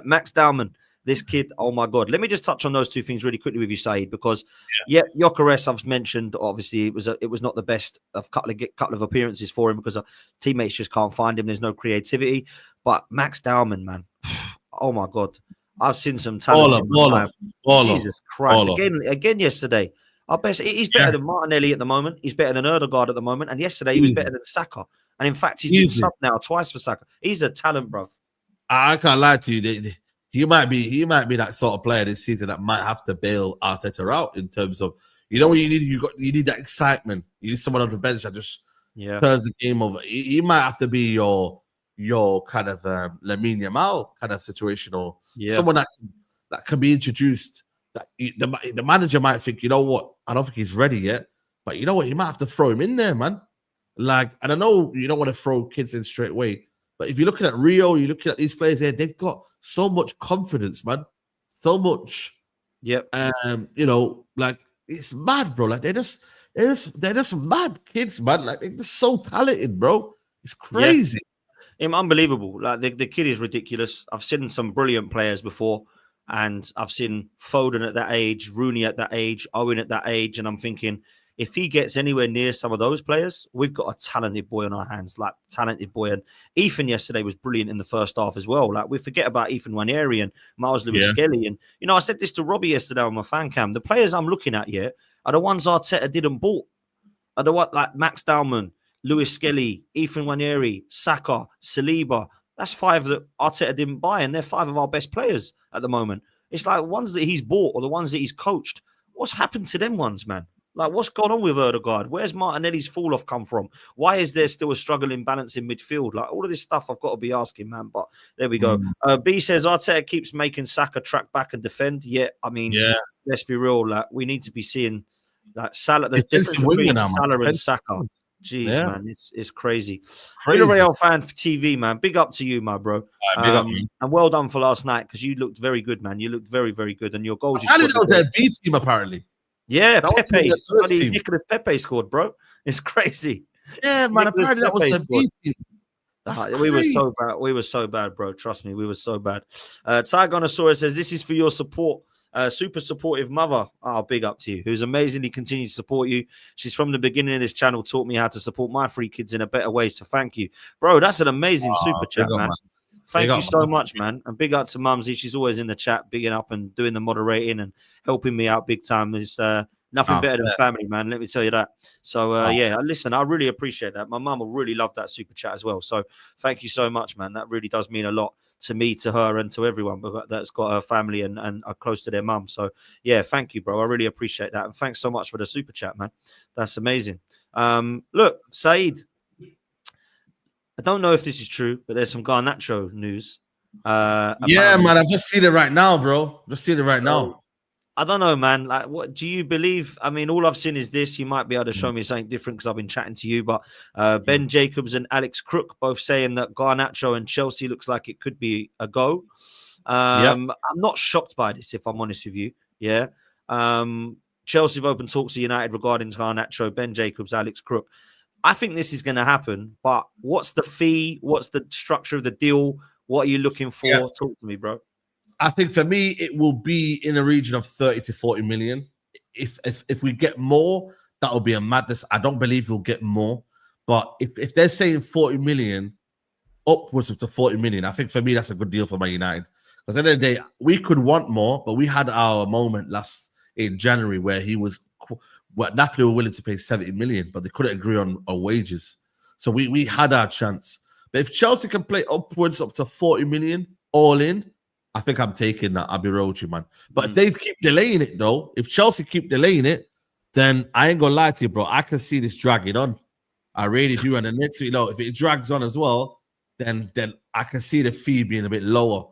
Speaker 1: Max Dowman, this kid, oh my God. Let me just touch on those two things really quickly with you, Saeed, because Gyökeres, I've mentioned, obviously it was not the best of couple of appearances for him because teammates just can't find him. There's no creativity. But Max Dowman, man, oh my God. I've seen some talent in my life. Jesus Christ. Again yesterday. He's better than Martinelli at the moment. He's better than Ødegaard at the moment. And yesterday he was better than Saka. And in fact, he's been subbed now twice for Saka. He's a talent, bro.
Speaker 2: I can't lie to you. He might be that sort of player this season that might have to bail Arteta out in terms of, you know what you need? You need that excitement. You need someone on the bench that just turns the game over. He might have to be your kind of Lamine Yamal kind of situation, or someone that can be introduced. That the manager might think, you know what, I don't think he's ready yet, but you know what, you might have to throw him in there, man. Like, and I know you don't want to throw kids in straight away, but if you're looking at Rio, you're looking at these players here, they've got so much confidence, man. So much.
Speaker 1: Yep.
Speaker 2: You know, like, it's mad, bro. Like, they're just mad kids, man. Like, they're just so talented, bro. It's crazy.
Speaker 1: Unbelievable. Like, the kid is ridiculous. I've seen some brilliant players before, and I've seen Foden at that age, Rooney at that age, Owen at that age, and I'm thinking, if he gets anywhere near some of those players, we've got a talented boy on our hands, like talented boy. And Ethan yesterday was brilliant in the first half as well. Like, we forget about Ethan Nwaneri and Miles Lewis-Skelly. And, you know, I said this to Robbie yesterday on my fan cam. The players I'm looking at here are the ones Arteta didn't bought. Are the what, like Max Dowman, Lewis-Skelly, Ethan Nwaneri, Saka, Saliba. That's 5 that Arteta didn't buy, and they're 5 of our best players at the moment. It's like ones that he's bought or the ones that he's coached. What's happened to them ones, man? Like, what's gone on with Ødegaard? Where's Martinelli's fall off come from? Why is there still a struggle in balance in midfield? Like, all of this stuff I've got to be asking, man. But there we go. B says Arteta keeps making Saka track back and defend. Yeah, I mean, let's be real. Like, we need to be seeing like Salah. The difference between Salah and Saka. Jeez, man, it's crazy. Villarreal fan for TV, man. Big up to you, my bro.
Speaker 2: Big up,
Speaker 1: and well done for last night, because you looked very good, man. You looked very, very good, and your goals.
Speaker 2: I didn't know it was a B team, apparently.
Speaker 1: Yeah, Pepe. Nicolas Pepe scored, bro. It's crazy.
Speaker 2: Yeah, man. Apparently that was a B team.
Speaker 1: We were so bad. We were so bad, bro. Trust me, we were so bad. Tygonosaurus says, this is for your support. Super supportive mother. Oh, big up to you. Who's amazingly continued to support you. She's from the beginning of this channel taught me how to support my 3 kids in a better way. So thank you, bro. That's an amazing super chat, man. Thank you so much, man. And big up to Mumsy. She's always in the chat, bigging up and doing the moderating and helping me out big time. It's nothing better than family, man. Let me tell you that. So, listen, I really appreciate that. My mum will really love that super chat as well. So thank you so much, man. That really does mean a lot to me, to her, and to everyone that's got a family and are close to their mum. So, yeah, thank you, bro. I really appreciate that. And thanks so much for the super chat, man. That's amazing. Look, Saeed, I don't know if this is true, but there's some Garnacho news.
Speaker 2: Man, I've just seen it right now, bro. Just seen it right now.
Speaker 1: I don't know, man. Like, what do you believe? I mean, all I've seen is this. You might be able to show me something different because I've been chatting to you. But Ben Jacobs and Alex Crook both saying that Garnacho and Chelsea looks like it could be a go. I'm not shocked by this, if I'm honest with you. Yeah. Chelsea have opened talks to United regarding Garnacho, Ben Jacobs, Alex Crook. I think this is going to happen. But what's the fee? What's the structure of the deal? What are you looking for? Yeah. Talk to me, bro.
Speaker 2: I think for me, it will be in the region of 30 to 40 million. If we get more, that will be a madness. I don't believe we'll get more. But if they're saying 40 million, upwards of to 40 million, I think for me, that's a good deal for Man United. Because at the end of the day, we could want more, but we had our moment in January where Napoli were willing to pay 70 million, but they couldn't agree on wages. So we had our chance. But if Chelsea can play upwards up to 40 million, all in, I think I'm taking that. I'll be real with you, man. But if they keep delaying it, though, if Chelsea keep delaying it, then I ain't going to lie to you, bro. I can see this dragging on. I really do. And then next week, if it drags on as well, then I can see the fee being a bit lower.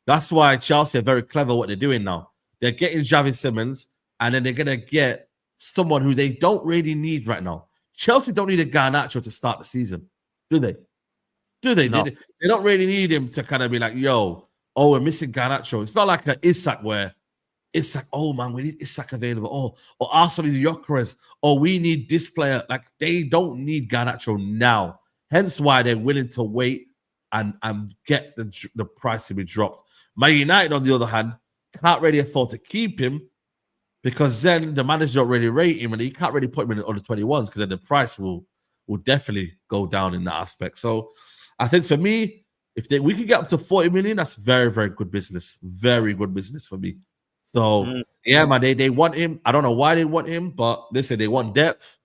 Speaker 2: That's why Chelsea are very clever what they're doing now. They're getting Xavi Simons, and then they're going to get someone who they don't really need right now. Chelsea don't need a Garnacho to start the season, do they? No. They don't really need him to kind of be like, we're missing Garnacho. It's not like an Isak where it's like, oh man, we need Isak available. Or Arsenal need Gyökeres. Or we need this player. Like, they don't need Garnacho now. Hence why they're willing to wait and get the price to be dropped. Man United, on the other hand, can't really afford to keep him because then the manager don't really rate him and he can't really put him in the under 21s because then the price will definitely go down in that aspect. So I think for me, if we could get up to 40 million, that's very, very good business. Very good business for me. So yeah, man, they want him. I don't know why they want him, but listen, they want depth.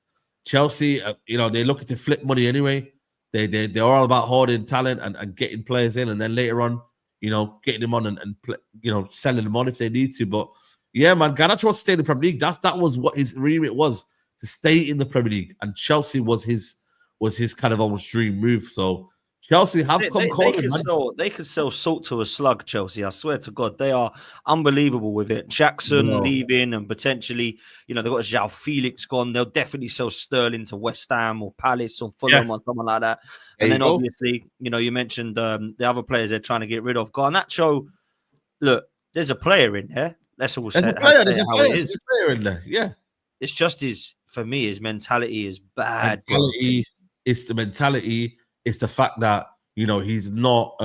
Speaker 2: Chelsea, they're looking to flip money anyway. They're all about hoarding talent and getting players in, and then later on, getting them on and selling them on if they need to. But yeah, man, Garnacho wants to stay in the Premier League. That was what his remit was, to stay in the Premier League, and Chelsea was his kind of almost dream move. So Chelsea have come calling.
Speaker 1: They could sell salt to a slug, Chelsea. I swear to God, they are unbelievable with it. Jackson leaving and potentially, they've got João Felix gone. They'll definitely sell Sterling to West Ham or Palace or Fulham or something like that. And then obviously, you mentioned the other players they're trying to get rid of. Garnacho, look, there's a player in there. That's all.
Speaker 2: There's a player in there. Yeah,
Speaker 1: it's just for me, his mentality is bad.
Speaker 2: It's the mentality. It's the fact that, he's not,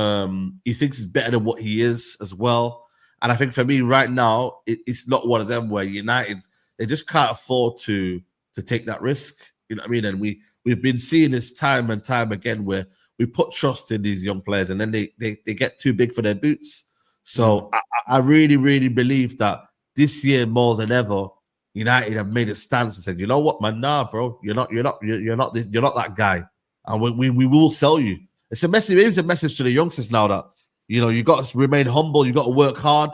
Speaker 2: he thinks he's better than what he is as well. And I think for me right now, it's not one of them where United, they just can't afford to take that risk. You know what I mean? And we've been seeing this time and time again where we put trust in these young players and then they get too big for their boots. So I really, really believe that this year more than ever, United have made a stance and said, you know what, man, nah, bro, you're not that guy. And we will sell you. It's a message. Maybe it's a message to the youngsters now that you got to remain humble, you got to work hard,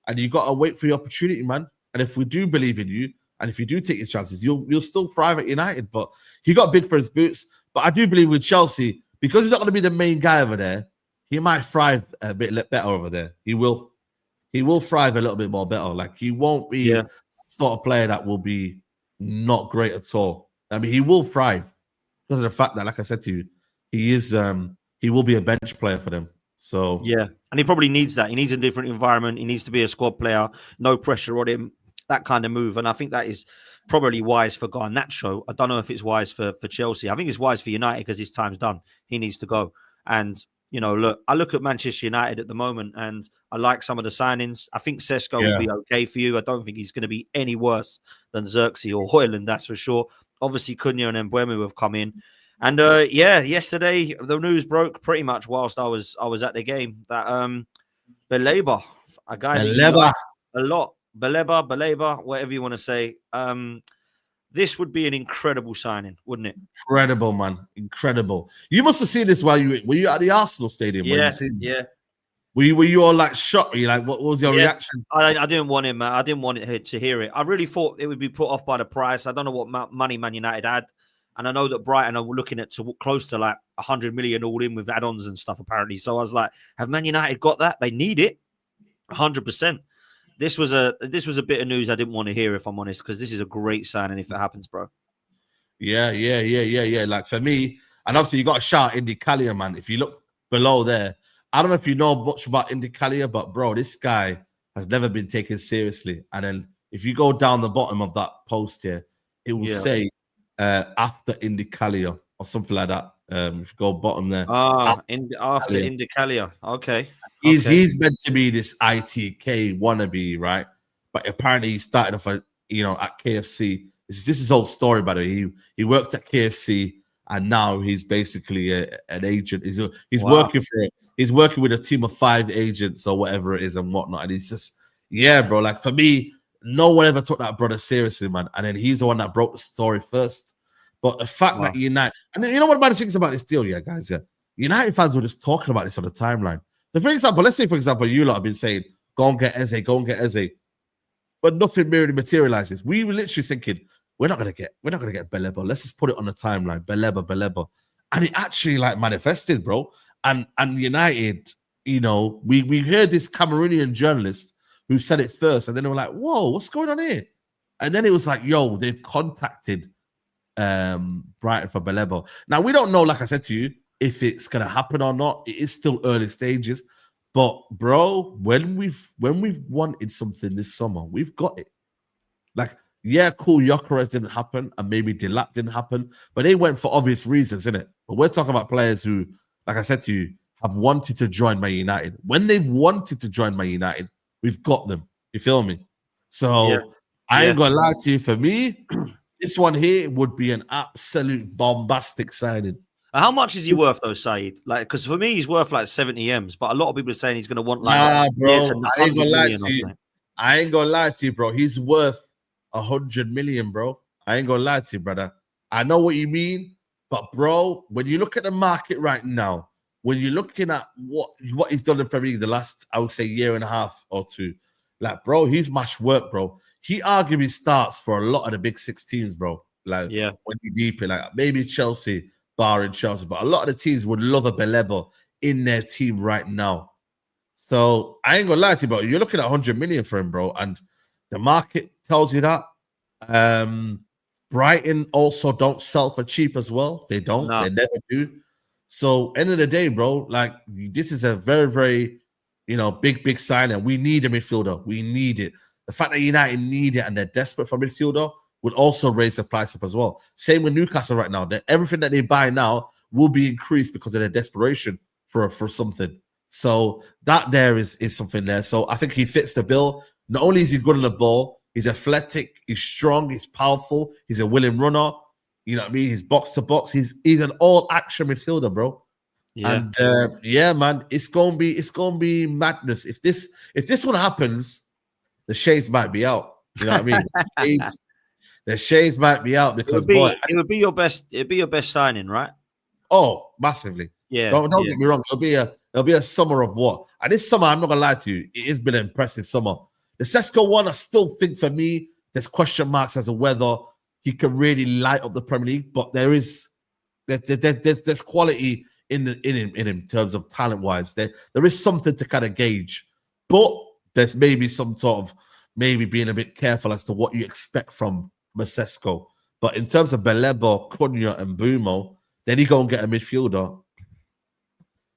Speaker 2: and you got to wait for your opportunity, man. And if we do believe in you, and if you do take your chances, you'll still thrive at United. But he got big for his boots. But I do believe with Chelsea, because he's not going to be the main guy over there, he might thrive a bit better over there. He will thrive a little bit more better. Like he won't be the sort of player that will be not great at all. I mean, he will thrive. Because of the fact that, like I said to you, he will be a bench player for them. So
Speaker 1: yeah, and he probably needs that. He needs a different environment. He needs to be a squad player, no pressure on him, that kind of move. And I think that is probably wise for Garnacho. I don't know if it's wise for Chelsea. I think it's wise for United because his time's done. He needs to go. And look, I look at Manchester United at the moment, and I like some of the signings. I think Sesko will be okay for you. I don't think he's going to be any worse than Xerxes or Hojlund, that's for sure. Obviously, Cunha and Mbeumo have come in. And yesterday the news broke pretty much whilst I was at the game that Baleba, a guy that you like a lot, Baleba, whatever you want to say, this would be an incredible signing, wouldn't it?
Speaker 2: Incredible, man, incredible. You must have seen this while were you at the Arsenal stadium?
Speaker 1: Yeah.
Speaker 2: Were you all like shocked? Were you like, what was your reaction?
Speaker 1: I didn't want him, man. I didn't want it to hear it. I really thought it would be put off by the price. I don't know what money Man United had. And I know that Brighton are looking at close to like 100 million all in with add-ons and stuff, apparently. So I was like, have Man United got that? They need it. 100%. This was a bit of news I didn't want to hear, if I'm honest, because this is a great signing if it happens, bro.
Speaker 2: Yeah. Like for me, and obviously you got to shout Indy Callier, man. If you look below there, I don't know if you know much about Indy Callier, but bro, this guy has never been taken seriously. And then if you go down the bottom of that post here, it will say after Indy Callier or something like that. If you go bottom there.
Speaker 1: After Indy Callier. Okay.
Speaker 2: He's meant to be this ITK wannabe, right? But apparently he started off at KFC. This is his whole story, by the way. He worked at KFC and now he's basically an agent. He's working for it. He's working with a team of 5 agents or whatever it is and whatnot. And he's just, bro. Like for me, no one ever took that brother seriously, man. And then he's the one that broke the story first. But the fact that United, and then you know what about the things about this deal, guys, United fans were just talking about this on the timeline. So for example, let's say, you lot have been saying, go and get Eze. But nothing really materializes. We were literally thinking, we're not gonna get Baleba. Let's just put it on the timeline. Baleba. And it actually manifested, bro. And United, we heard this Cameroonian journalist who said it first, and then they were like, whoa, what's going on here? And then it was like, yo, they've contacted Brighton for Baleba. Now we don't know, like I said to you, if it's gonna happen or not. It is still early stages. But bro, when we've wanted something this summer, we've got it. Like, cool, Gyökeres didn't happen, and maybe Delap didn't happen, but they went for obvious reasons, innit? But we're talking about players who, like I said to you, have wanted to join Man United. When they've wanted to join Man United, we've got them. You feel me? So I ain't gonna lie to you. For me, this one here would be an absolute bombastic signing.
Speaker 1: How much is he worth though, Saeed? Like, because for me, he's worth like 70 M's, but a lot of people are saying he's going to want like
Speaker 2: bro. I ain't gonna lie
Speaker 1: million
Speaker 2: to you. I ain't gonna lie to you, bro. He's worth 100 million, bro. I ain't gonna lie to you, brother. I know what you mean, but bro, when you look at the market right now, when you're looking at what he's done in Premier League the last, I would say, year and a half or two, like, bro, he's matched work, bro. He arguably starts for a lot of the big 6 teams, bro. Like, when you deep in, like maybe Chelsea, barring Chelsea, but a lot of the teams would love a Baleba in their team right now. So I ain't gonna lie to you, bro. You're looking at 100 million for him, bro, and the market tells you that. Brighton also don't sell for cheap as well. They don't. They never do. So end of the day, bro, like this is a very, very, big signing. We need a midfielder. We need it. The fact that United need it and they're desperate for midfielder would also raise the price up as well. Same with Newcastle right now. Everything that they buy now will be increased because of their desperation for something. So that there is something there. So I think he fits the bill. Not only is he good on the ball, he's athletic, he's strong, he's powerful, he's a willing runner. You know what I mean? He's box to box. He's an all-action midfielder, bro. Yeah. And man, it's gonna be madness. If this one happens, the shades might be out. You know what I mean? The shades might be out because
Speaker 1: it would be your best signing, right?
Speaker 2: Oh, massively.
Speaker 1: Yeah.
Speaker 2: Don't get me wrong. It'll be a summer of what? And this summer, I'm not gonna lie to you, it has been an impressive summer. The Sesko one, I still think for me, there's question marks as to whether he can really light up the Premier League, but there's quality in him in terms of talent wise. There is something to kind of gauge, but there's maybe some sort of maybe being a bit careful as to what you expect from Sesko. But in terms of Baleba, Cunha, and Bumo, then he go and get a midfielder.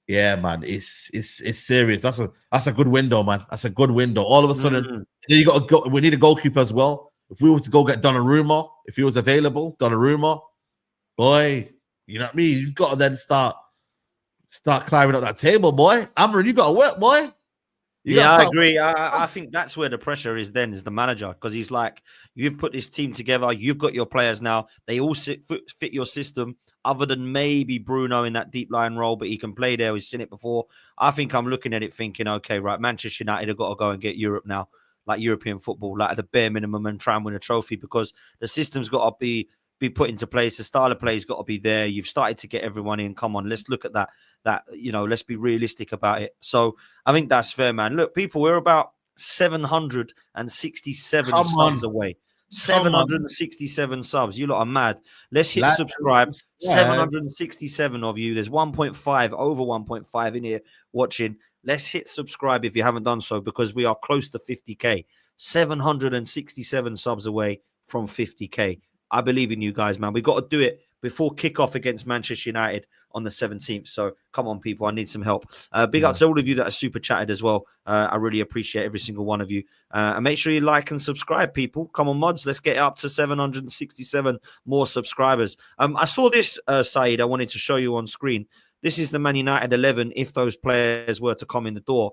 Speaker 2: Yeah, man, it's serious. That's a good window, man. That's a good window. All of a sudden, then you got to go. We need a goalkeeper as well. If we were to go get Donnarumma, if he was available, Donnarumma, boy, you know what I mean? You've got to then start climbing up that table, boy. Amran, you got to work, boy.
Speaker 1: I agree. I think that's where the pressure is then, is the manager, because he's like, you've put this team together, you've got your players now, they all fit your system, other than maybe Bruno in that deep line role, but he can play there, we've seen it before. I think I'm looking at it thinking, okay, right, Manchester United have got to go and get Europe now, like European football, like at the bare minimum, and try and win a trophy, because the system's got to be put into place, the style of play's got to be there, you've started to get everyone in, come on, let's look at that, let's be realistic about it. So I think that's fair, man. Look, people, we're about 767 subs away. 767 subs. You lot are mad. Let's hit subscribe. 767 of you. There's 1.5, over 1.5 in here watching. Let's hit subscribe if you haven't done so, because we are close to 50K. 767 subs away from 50K. I believe in you guys, man. We got to do it before kickoff against Manchester United on the 17th. So come on, people. I need some help. Big up to all of you that are super chatted as well. I really appreciate every single one of you. And make sure you like and subscribe, people. Come on, mods. Let's get up to 767 more subscribers. I saw this, Saeed, I wanted to show you on screen. This is the Man United 11 if those players were to come in the door.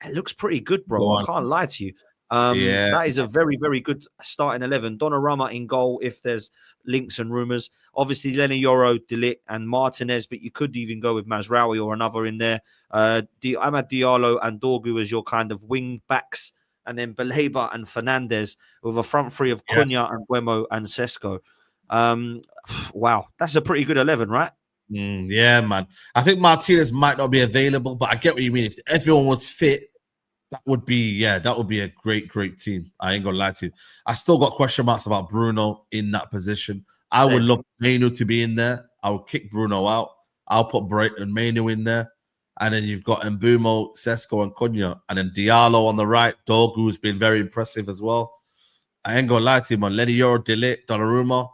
Speaker 1: It looks pretty good, bro. I can't lie to you. That is a very, very good starting 11. Donnarumma in goal if there's links and rumours. Obviously, Lenny Yoro, De Ligt and Martinez, but you could even go with Mazraoui or another in there. Amad Diallo and Dorgu as your kind of wing backs, and then Baleba and Fernandez with a front three of Cunha and Buemo and Sesko. Wow, that's a pretty good 11, right?
Speaker 2: Yeah, man. I think Martinez might not be available, but I get what you mean. If everyone was fit, that would be a great team. I ain't gonna lie to you. I still got question marks about Bruno in that position. I would love Mainu to be in there. I would kick Bruno out. I'll put Mainu in there. And then you've got Mbumo, Sesko, and Cunha. And then Diallo on the right. Dorgu has been very impressive as well. I ain't gonna lie to you, man. Lenny Yoro, De Ligt, Donnarumma.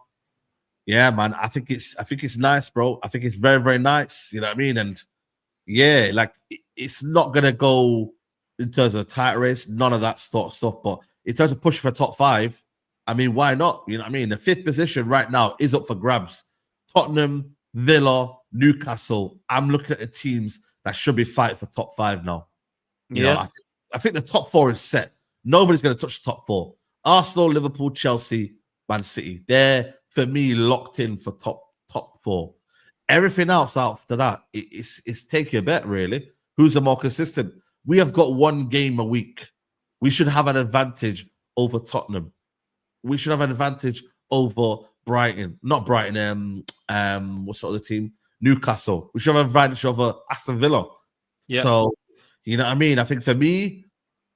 Speaker 2: Yeah, man. I think it's nice, bro. I think it's very, very nice. You know what I mean? And yeah, like it's not gonna go in terms of a tight race, none of that sort of stuff. But in terms of pushing for top 5, I mean, why not? You know what I mean? The 5th position right now is up for grabs. Tottenham, Villa, Newcastle. I'm looking at the teams that should be fighting for top 5 now. You know,
Speaker 1: Yeah.
Speaker 2: I think the top 4 is set. Nobody's going to touch the top 4. Arsenal, Liverpool, Chelsea, Man City. They're, for me, locked in for top 4. Everything else after that, it's taking a bet, really. Who's the more consistent? We have got 1 game a week. We should have an advantage over Tottenham. We should have an advantage over Brighton. Not Brighton, what sort of the team? Newcastle. We should have an advantage over Aston Villa. Yeah. So, you know what I mean? I think for me,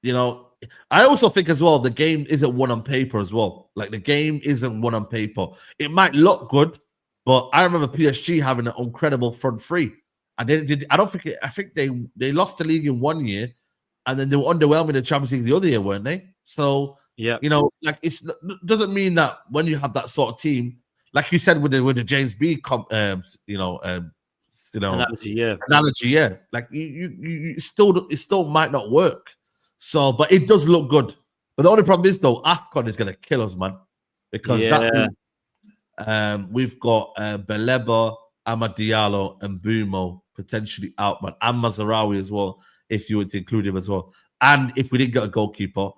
Speaker 2: you know, I also think as well, the game isn't won on paper as well. Like, the game isn't won on paper. It might look good, but I remember PSG having an incredible front three. And I think they lost the league in 1 year, and then they were underwhelming the Champions League the other year, weren't they? So, yeah, you know, like, it doesn't mean that when you have that sort of team, like you said with the James B, analogy, yeah, like it still might not work. So, but it does look good. But the only problem is though, AFCON is going to kill us, man, because that means, we've got Baleba, Amad Diallo, and Bumo potentially out, man, and Mazraoui as well, if you were to include him as well. And if we didn't get a goalkeeper,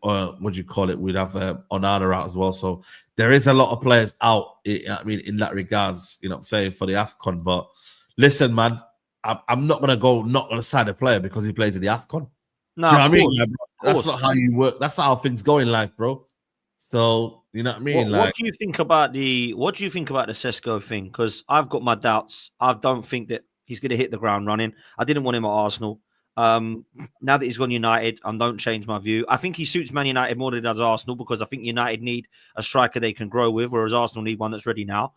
Speaker 2: what do you call it? We'd have Onana out as well. So there is a lot of players out. I mean, in that regards, you know what I'm saying, for the AFCON. But listen, man, I'm not gonna sign a player because he plays in the AFCON. No, do you know what I mean? Like, that's not how you work. That's not how things go in life, bro. So you know what I mean.
Speaker 1: What do you think about the Sesko thing? Because I've got my doubts. I don't think that he's going to hit the ground running. I didn't want him at Arsenal. Now that he's gone United, I don't change my view. I think he suits Man United more than he does Arsenal, because I think United need a striker they can grow with, whereas Arsenal need one that's ready now.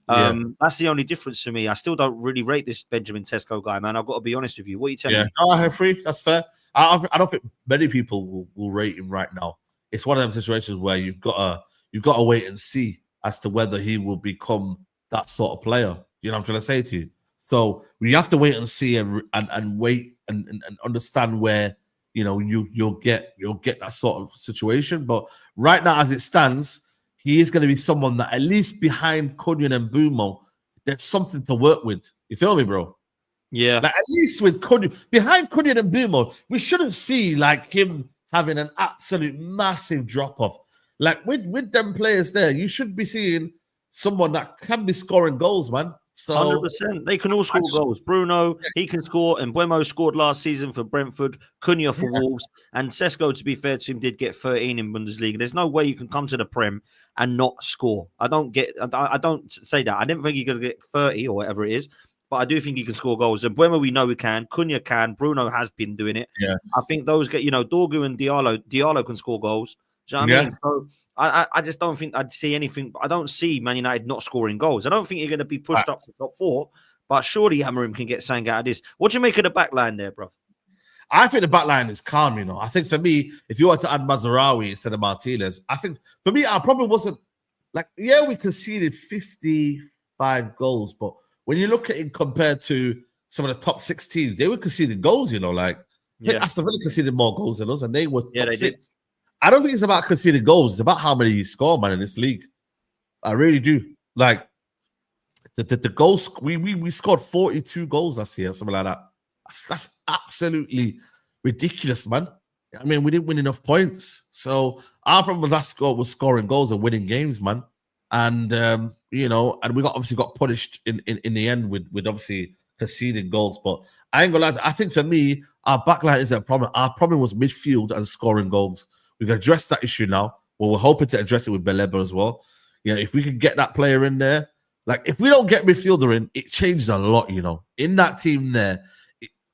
Speaker 1: That's the only difference for me. I still don't really rate this Benjamin Sesko guy, man. I've got to be honest with you. What are you telling me?
Speaker 2: No, I have free. That's fair. I don't think many people will rate him right now. It's one of them situations where you've got to wait and see as to whether he will become that sort of player. You know what I'm trying to say to you? So we have to wait and see and wait and understand where, you know, you'll get that sort of situation. But right now, as it stands, he is going to be someone that, at least behind Cunha and Bumo, there's something to work with. You feel me, bro?
Speaker 1: Yeah.
Speaker 2: Like, at least with Cunha, behind Cunha and Bumo, we shouldn't see like him having an absolute massive drop off. Like with them players there, you should be seeing someone that can be scoring goals, man. So
Speaker 1: 100%. They can all score goals. Bruno, he can score, and Buemo scored last season for Brentford, Cunha for Wolves, and Sesko, to be fair to him, did get 13 in Bundesliga. There's no way you can come to the Prem and not score. I don't say that. I didn't think he's going to get 30 or whatever it is, but I do think he can score goals. And Buemo, we know he can. Cunha can. Bruno has been doing it.
Speaker 2: Yeah.
Speaker 1: I think those get, Dorgu and Diallo can score goals. Do you know what I mean? So I just don't think I'd see anything. I don't see Man United not scoring goals. I don't think you're going to be pushed up to the top 4, but surely Amorim can get something out of this. What do you make of the back line there, bro?
Speaker 2: I think the back line is calm, you know. I think for me, if you were to add Mazraoui instead of Martinez, I think for me, our problem wasn't like, we conceded 55 goals, but when you look at it compared to some of the top 6 teams, they were conceding goals, you know, like Aston Villa conceded more goals than us, and they were top 6. Did. I don't think it's about conceding goals. It's about how many you score, man, in this league. I really do. Like, the goals, we scored 42 goals last year, something like that. That's absolutely ridiculous, man. I mean, we didn't win enough points. So our problem last score was scoring goals and winning games, man. And, and we obviously got punished in the end with obviously conceding goals. But I ain't gonna lie, I think for me, our backline isn't a problem. Our problem was midfield and scoring goals. We've addressed that issue now. Well, we're hoping to address it with Baleba as well. If we can get that player in there, like if we don't get midfielder in, it changes a lot, you know. In that team there,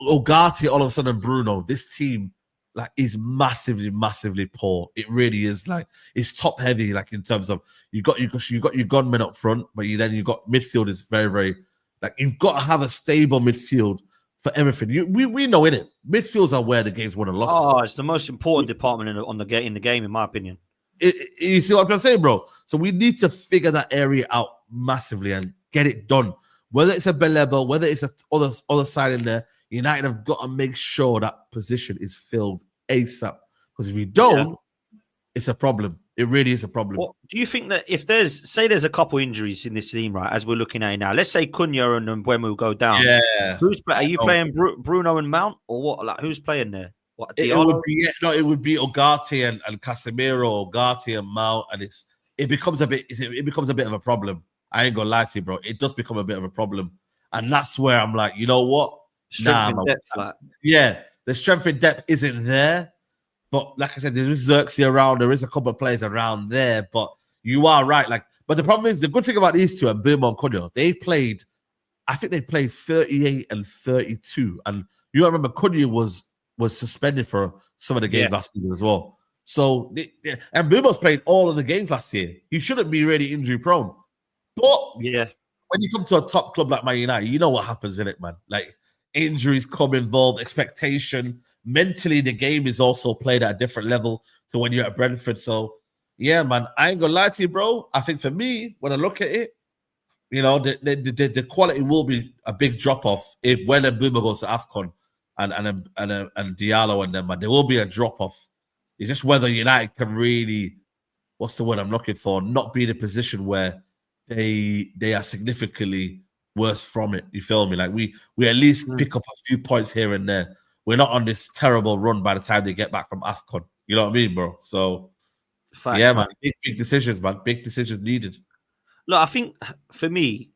Speaker 2: Ugarte, all of a sudden Bruno, this team like is massively, massively poor. It really is. Like, it's top heavy, like in terms of you got your gunmen up front, but you got midfield is very, very, like, you've got to have a stable midfield for everything. We know in it. Midfields are where the game's won and lost.
Speaker 1: Oh, it's the most important department in the game, in my opinion.
Speaker 2: You see what I'm trying to say, bro? So we need to figure that area out massively and get it done. Whether it's a Baleba, whether it's a other side in there, United have got to make sure that position is filled ASAP. Because if you don't, it's a problem. It really is a problem.
Speaker 1: What do you think that if there's a couple injuries in this team, right, as we're looking at it now, let's say Cunha and Mbeumo go down.
Speaker 2: Yeah.
Speaker 1: Are you playing Bruno and Mount or what? Like, who's playing there? What,
Speaker 2: it would be Ugarte and Casemiro, Ugarte and Mount, and it becomes a bit of a problem. I ain't gonna lie to you, bro. It does become a bit of a problem. And that's where I'm like, you know what?
Speaker 1: Strength in depth, like.
Speaker 2: Yeah, the strength in depth isn't there. But like I said, there is Xerxes around. There is a couple of players around there. But you are right. But the problem is, the good thing about these two, and Mbeumo and Cunha, I think they played 38 and 32. And you remember Cunha was suspended for some of the games last season as well. So, and Mbeumo's played all of the games last year. He shouldn't be really injury prone. But when you come to a top club like Man United, you know what happens in it, man. Like, injuries come involved, expectation. Mentally, the game is also played at a different level to when you're at Brentford. So, yeah, man, I ain't gonna lie to you, bro. I think for me, when I look at it, you know, the quality will be a big drop off when Mbeumo goes to AFCON and Diallo and them, man. There will be a drop off. It's just whether United can really, what's the word I'm looking for, not be in a position where they are significantly worse from it. You feel me? Like we at least pick up a few points here and there. We're not on this terrible run by the time they get back from AFCON. You know what I mean, bro? So,
Speaker 1: facts,
Speaker 2: yeah, man. Big decisions, man. Big decisions needed.
Speaker 1: Look, I think for me,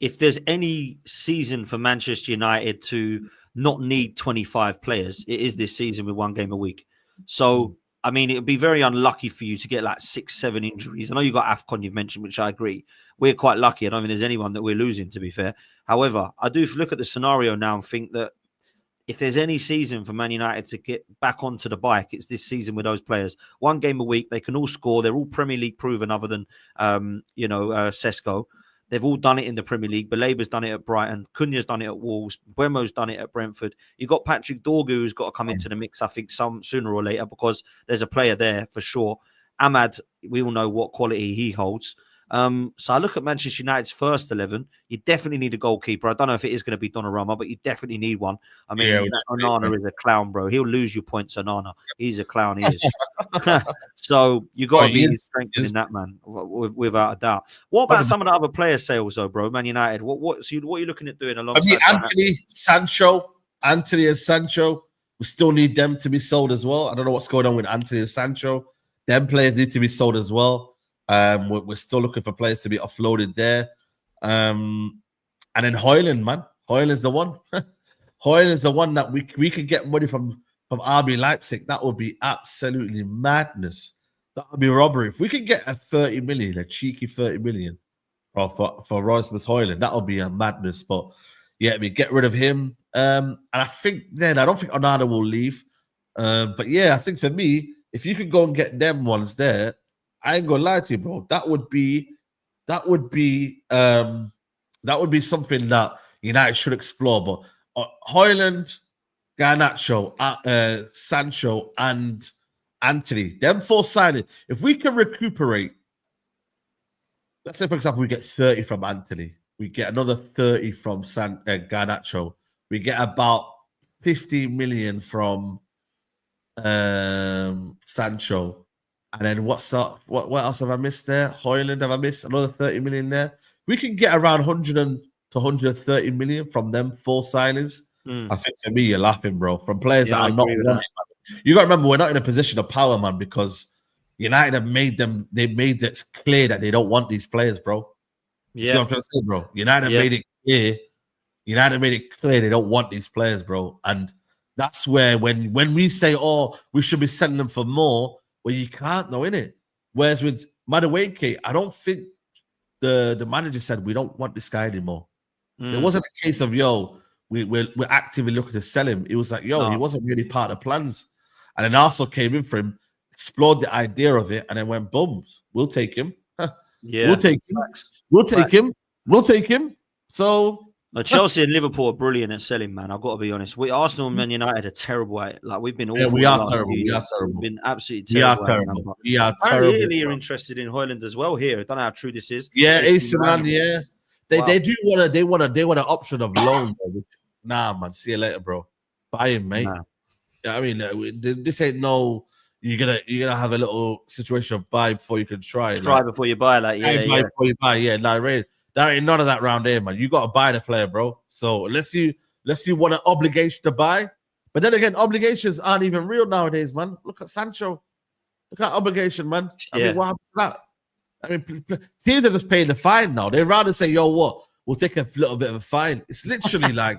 Speaker 1: if there's any season for Manchester United to not need 25 players, it is this season with one game a week. So, I mean, it would be very unlucky for you to get like 6-7 injuries. I know you got AFCON you've mentioned, which I agree. We're quite lucky. I don't think there's anyone that we're losing, to be fair. However, I do look at the scenario now and think that if there's any season for Man United to get back onto the bike, it's this season with those players. One game a week, they can all score. They're all Premier League proven other than, Sesko. They've all done it in the Premier League. Baleba's done it at Brighton. Cunha's done it at Wolves. Mbeumo's done it at Brentford. You've got Patrick Dorgu, who's got to come into the mix, I think, sooner or later, because there's a player there for sure. Ahmad, we all know what quality he holds. So I look at Manchester United's first 11. You definitely need a goalkeeper. I don't know if it is going to be Donnarumma, but you definitely need one. I mean, Onana is a clown, bro. He'll lose you points, Onana. He's a clown, he is. So you got to be strengthening that, man, without a doubt. What about some of the other player sales, though, bro? Man United, what are you looking at doing alongside?
Speaker 2: Anthony and Sancho, we still need them to be sold as well. I don't know what's going on with Anthony and Sancho. Them players need to be sold as well. We're still looking for players to be offloaded there. And then Hojlund, man. Hojlund's the one. Hojlund's the one that we could get money from RB Leipzig. That would be absolutely madness. That would be robbery. If we could get a 30 million, a cheeky 30 million for Rasmus Hojlund, that would be a madness. But yeah, we get rid of him. And I think then, I don't think Onana will leave. But yeah, I think for me, if you could go and get them ones there, I ain't gonna lie to you, bro. That would be something that United should explore. But Hojlund, Garnacho, Sancho, and Anthony, them four signings. If we can recuperate, let's say for example, we get 30 from Anthony, we get another 30 from Garnacho, we get about 15 million from Sancho. And then what else have I missed there? Hojlund, have I missed another 30 million there? We can get around 100 to 130 million from them four signings. I think for me, you're laughing, bro. From players that are not wanted. You got to remember, we're not in a position of power, man, because United have made it clear that they don't want these players, bro. You see what I'm trying to say, bro? United made it clear. United made it clear they don't want these players, bro. And that's where when we say, oh, we should be selling them for more, well, you can't know, innit? Whereas with Madueke, I don't think the manager said we don't want this guy anymore. It wasn't a case of, yo, we're actively looking to sell him. It was like, yo, he wasn't really part of the plans. And then Arsenal came in for him, explored the idea of it, and then went, boom, we'll take him. We'll take him. We'll take him. So
Speaker 1: Chelsea and Liverpool are brilliant at selling, man. I've got to be honest. Arsenal and Man United are terrible at it. Like, we've been awful.
Speaker 2: Yeah, we are terrible.
Speaker 1: We've been absolutely terrible.
Speaker 2: We are terrible.
Speaker 1: Italy are interested in Hojlund as well here. I don't know how true this is.
Speaker 2: Yeah, AC Milan, yeah. They do want an option of loan. Nah, man. See you later, bro. Buy him, mate. Nah. I mean, this ain't no you're gonna have a little situation of buy before you can try.
Speaker 1: Try before you buy, like
Speaker 2: Buy before you buy. Yeah, no, there ain't none of that round here, man. You got to buy the player, bro. So unless you want an obligation to buy, but then again, obligations aren't even real nowadays, man. Look at Sancho. Look at obligation, man. I mean, what happens to that? I mean, teams are just paying the fine now. They'd rather say, "Yo, what? We'll take a little bit of a fine." It's literally like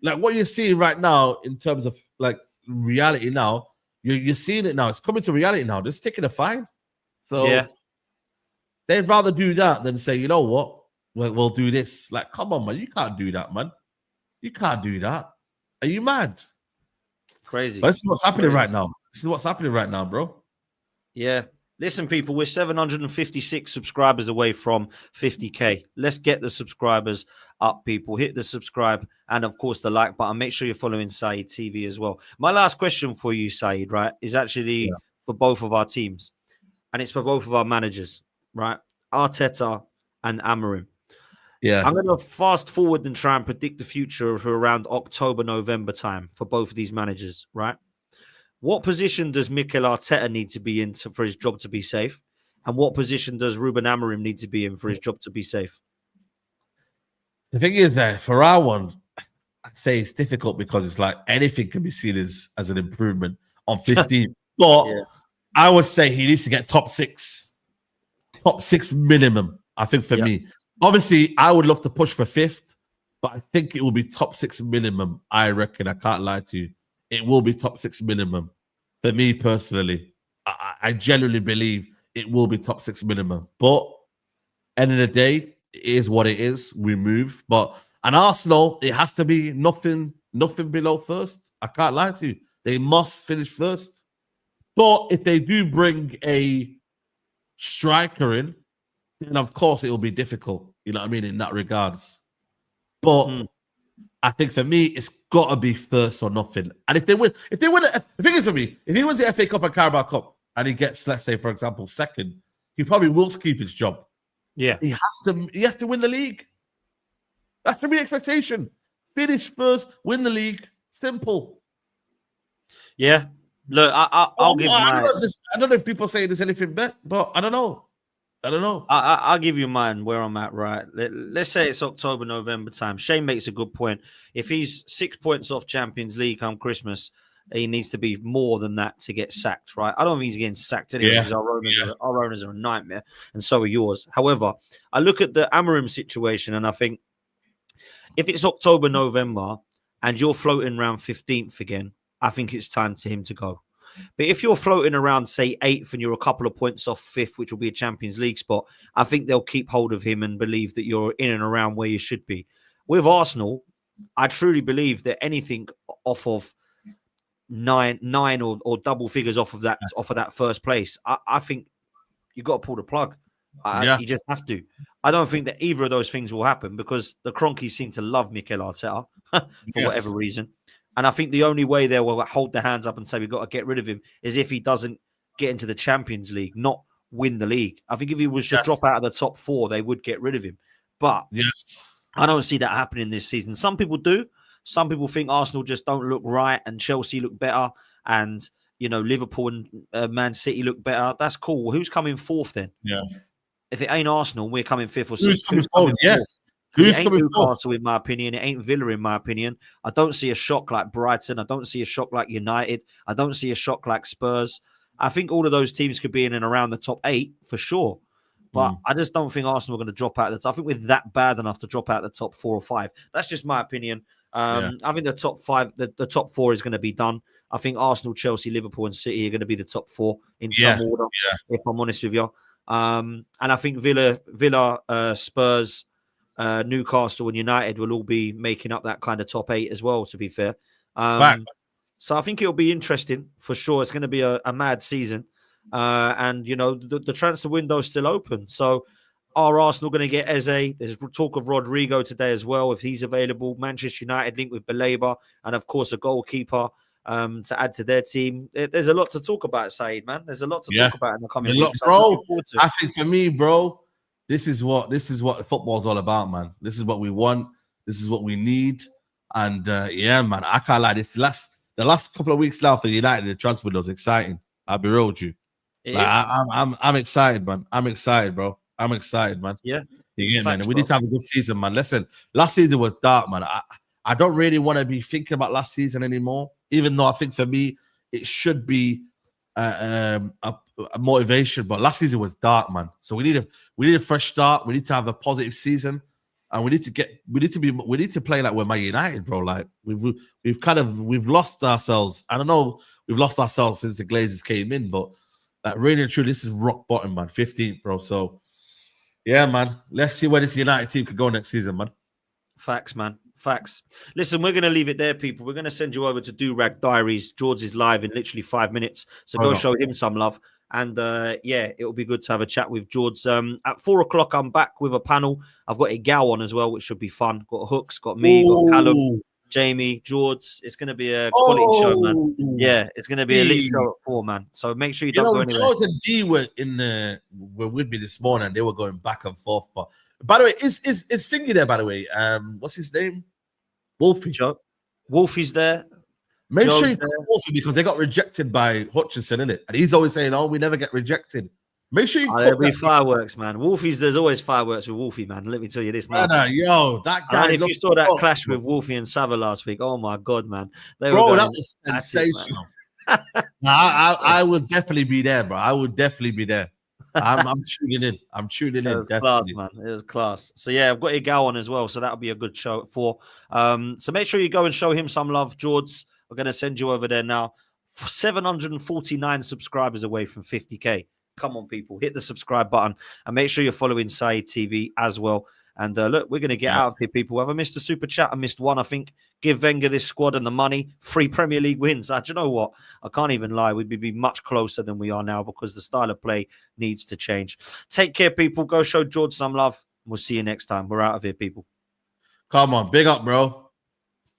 Speaker 2: what you're seeing right now in terms of like reality. Now you're seeing it now. It's coming to reality now. Just taking a fine. So they'd rather do that than say, "You know what? We'll do this." Like, come on, man. You can't do that, man. You can't do that. Are you mad?
Speaker 1: Crazy.
Speaker 2: But this is what's happening right now. This is what's happening right now, bro.
Speaker 1: Yeah. Listen, people, we're 756 subscribers away from 50K. Let's get the subscribers up, people. Hit the subscribe and, of course, the like button. Make sure you're following Saeed TV as well. My last question for you, Saeed, right, is actually for both of our teams. And it's for both of our managers, right? Arteta and Amorim.
Speaker 2: Yeah.
Speaker 1: I'm going to fast forward and try and predict the future of around October, November time for both of these managers, right? What position does Mikel Arteta need to be in for his job to be safe? And what position does Ruben Amorim need to be in for his job to be safe?
Speaker 2: The thing is that for our one, I'd say it's difficult because it's like anything can be seen as an improvement on 15. But I would say he needs to get top six minimum, I think, for me. Obviously, I would love to push for 5th, but I think it will be top 6 minimum. I reckon. I can't lie to you. It will be top 6 minimum. For me personally, I genuinely believe it will be top 6 minimum. But end of the day, it is what it is. We move. But an Arsenal, it has to be nothing below 1st. I can't lie to you. They must finish 1st. But if they do bring a striker in, then of course it will be difficult. You know what I mean? In that regards. But I think for me, it's got to be 1st or nothing. And if they win, the thing is for me, if he wins the FA Cup and Carabao Cup and he gets, let's say, for example, 2nd, he probably will keep his job.
Speaker 1: Yeah.
Speaker 2: He has to win the league. That's the real expectation. Finish 1st, win the league. Simple.
Speaker 1: Yeah. Look, I'll give my...
Speaker 2: I don't know if people say there's anything better, but I don't know.
Speaker 1: I'll give you mine where I'm at, right? Let's say it's October, November time. Shane makes a good point. If he's 6 points off Champions League come Christmas, he needs to be more than that to get sacked, right? I don't think he's getting sacked anyway because our owners are a nightmare, and so are yours. However, I look at the Amorim situation and I think if it's October, November, and you're floating around 15th again, I think it's time for him to go. But if you're floating around, say, 8th and you're a couple of points off 5th, which will be a Champions League spot, I think they'll keep hold of him and believe that you're in and around where you should be. With Arsenal, I truly believe that anything off of nine or double figures off of that 1st place, I think you've got to pull the plug. You just have to. I don't think that either of those things will happen because the Cronkies seem to love Mikel Arteta for whatever reason. And I think the only way they will hold their hands up and say we've got to get rid of him is if he doesn't get into the Champions League, not win the league. I think if he was to drop out of the top 4, they would get rid of him. But I don't see that happening this season. Some people do. Some people think Arsenal just don't look right and Chelsea look better and, you know, Liverpool and Man City look better. That's cool. Well, who's coming 4th then?
Speaker 2: Yeah.
Speaker 1: If it ain't Arsenal, we're coming 5th or 6th.
Speaker 2: Who's coming 4th? Yeah.
Speaker 1: It ain't Newcastle, in my opinion. It ain't Villa, in my opinion. I don't see a shock like Brighton. I don't see a shock like United. I don't see a shock like Spurs. I think all of those teams could be in and around the top 8 for sure. But I just don't think Arsenal are going to drop out. I think we're that bad enough to drop out the top 4 or 5. That's just my opinion. I think the top 5, the top 4 is going to be done. I think Arsenal, Chelsea, Liverpool, and City are going to be the top 4 in some order, if I'm honest with you. And I think Villa, Spurs, Newcastle and United will all be making up that kind of top 8 as well, to be fair. So I think it'll be interesting for sure. It's going to be a mad season. And, you know, the transfer window is still open. So are Arsenal going to get Eze? There's talk of Rodrigo today as well, if he's available. Manchester United linked with Baleba and, of course, a goalkeeper to add to their team. There's a lot to talk about, Saeed, man. There's a lot to talk about in the coming weeks.
Speaker 2: Bro, I think for me, bro, this is what football's all about, man. This is what we want. This is what we need. And man, I can't lie. The last couple of weeks now for United, the transfer window was exciting. I'll be real with you.
Speaker 1: It
Speaker 2: Like,
Speaker 1: is.
Speaker 2: I'm excited, man. I'm excited, bro. I'm excited, man.
Speaker 1: Yeah.
Speaker 2: You get, man.
Speaker 1: Facts,
Speaker 2: We
Speaker 1: bro.
Speaker 2: need to have a good season, man. Listen, last season was dark, man. I don't really want to be thinking about last season anymore, even though I think for me it should be a motivation. But last season was dark, man. So we need a fresh start. We need to have a positive season, and we need to play like we're Man United, bro. Like we've lost ourselves. I don't know, we've lost ourselves since the Glazers came in, but like really and truly, this is rock bottom, man. 15th, bro. So yeah, man. Let's see where this United team could go next season, man.
Speaker 1: Facts, man. Facts. Listen, we're going to leave it there, people. We're going to send you over to Do Rag Diaries. George is live in literally 5 minutes. So go show him some love. And yeah, it'll be good to have a chat with George. At 4 o'clock, I'm back with a panel. I've got a gal on as well, which should be fun. Got Hooks, got me, got Callum, Jamie, George. It's going to be a quality show, man. Yeah, it's going to be a lit show at 4, man. So make sure you don't go anywhere.
Speaker 2: George and D were with me this morning. They were going back and forth. But by the way, is Thingy there? By the way, what's his name? Wolfie.
Speaker 1: Wolfie's there.
Speaker 2: Make sure you call Wolfie because they got rejected by Hutchinson, innit? And he's always saying, "Oh, we never get rejected." Make sure you.
Speaker 1: There'll be fireworks, man. There's always fireworks with Wolfie, man. Let me tell you this now.
Speaker 2: Yo, that guy.
Speaker 1: And if you saw that clash with Wolfie and Sava last week, oh my god, man,
Speaker 2: that was sensational. I will definitely be there, bro. I will definitely be there. I'm tuning in. I'm tuning in.
Speaker 1: It was class, man. It was class. So yeah, I've got a gal on as well, so that'll be a good show at 4. So make sure you go and show him some love, George. We're going to send you over there now. 749 subscribers away from 50k. Come on, people, hit the subscribe button and make sure you're following Saeed TV as well. And look, we're going to get out of here, people. Have I missed a super chat? I missed one, I think. Give Wenger this squad and the money. 3 Premier League wins. Do you know what? I can't even lie. We'd be much closer than we are now because the style of play needs to change. Take care, people. Go show George some love. We'll see you next time. We're out of here, people.
Speaker 2: Come on. Big up, bro.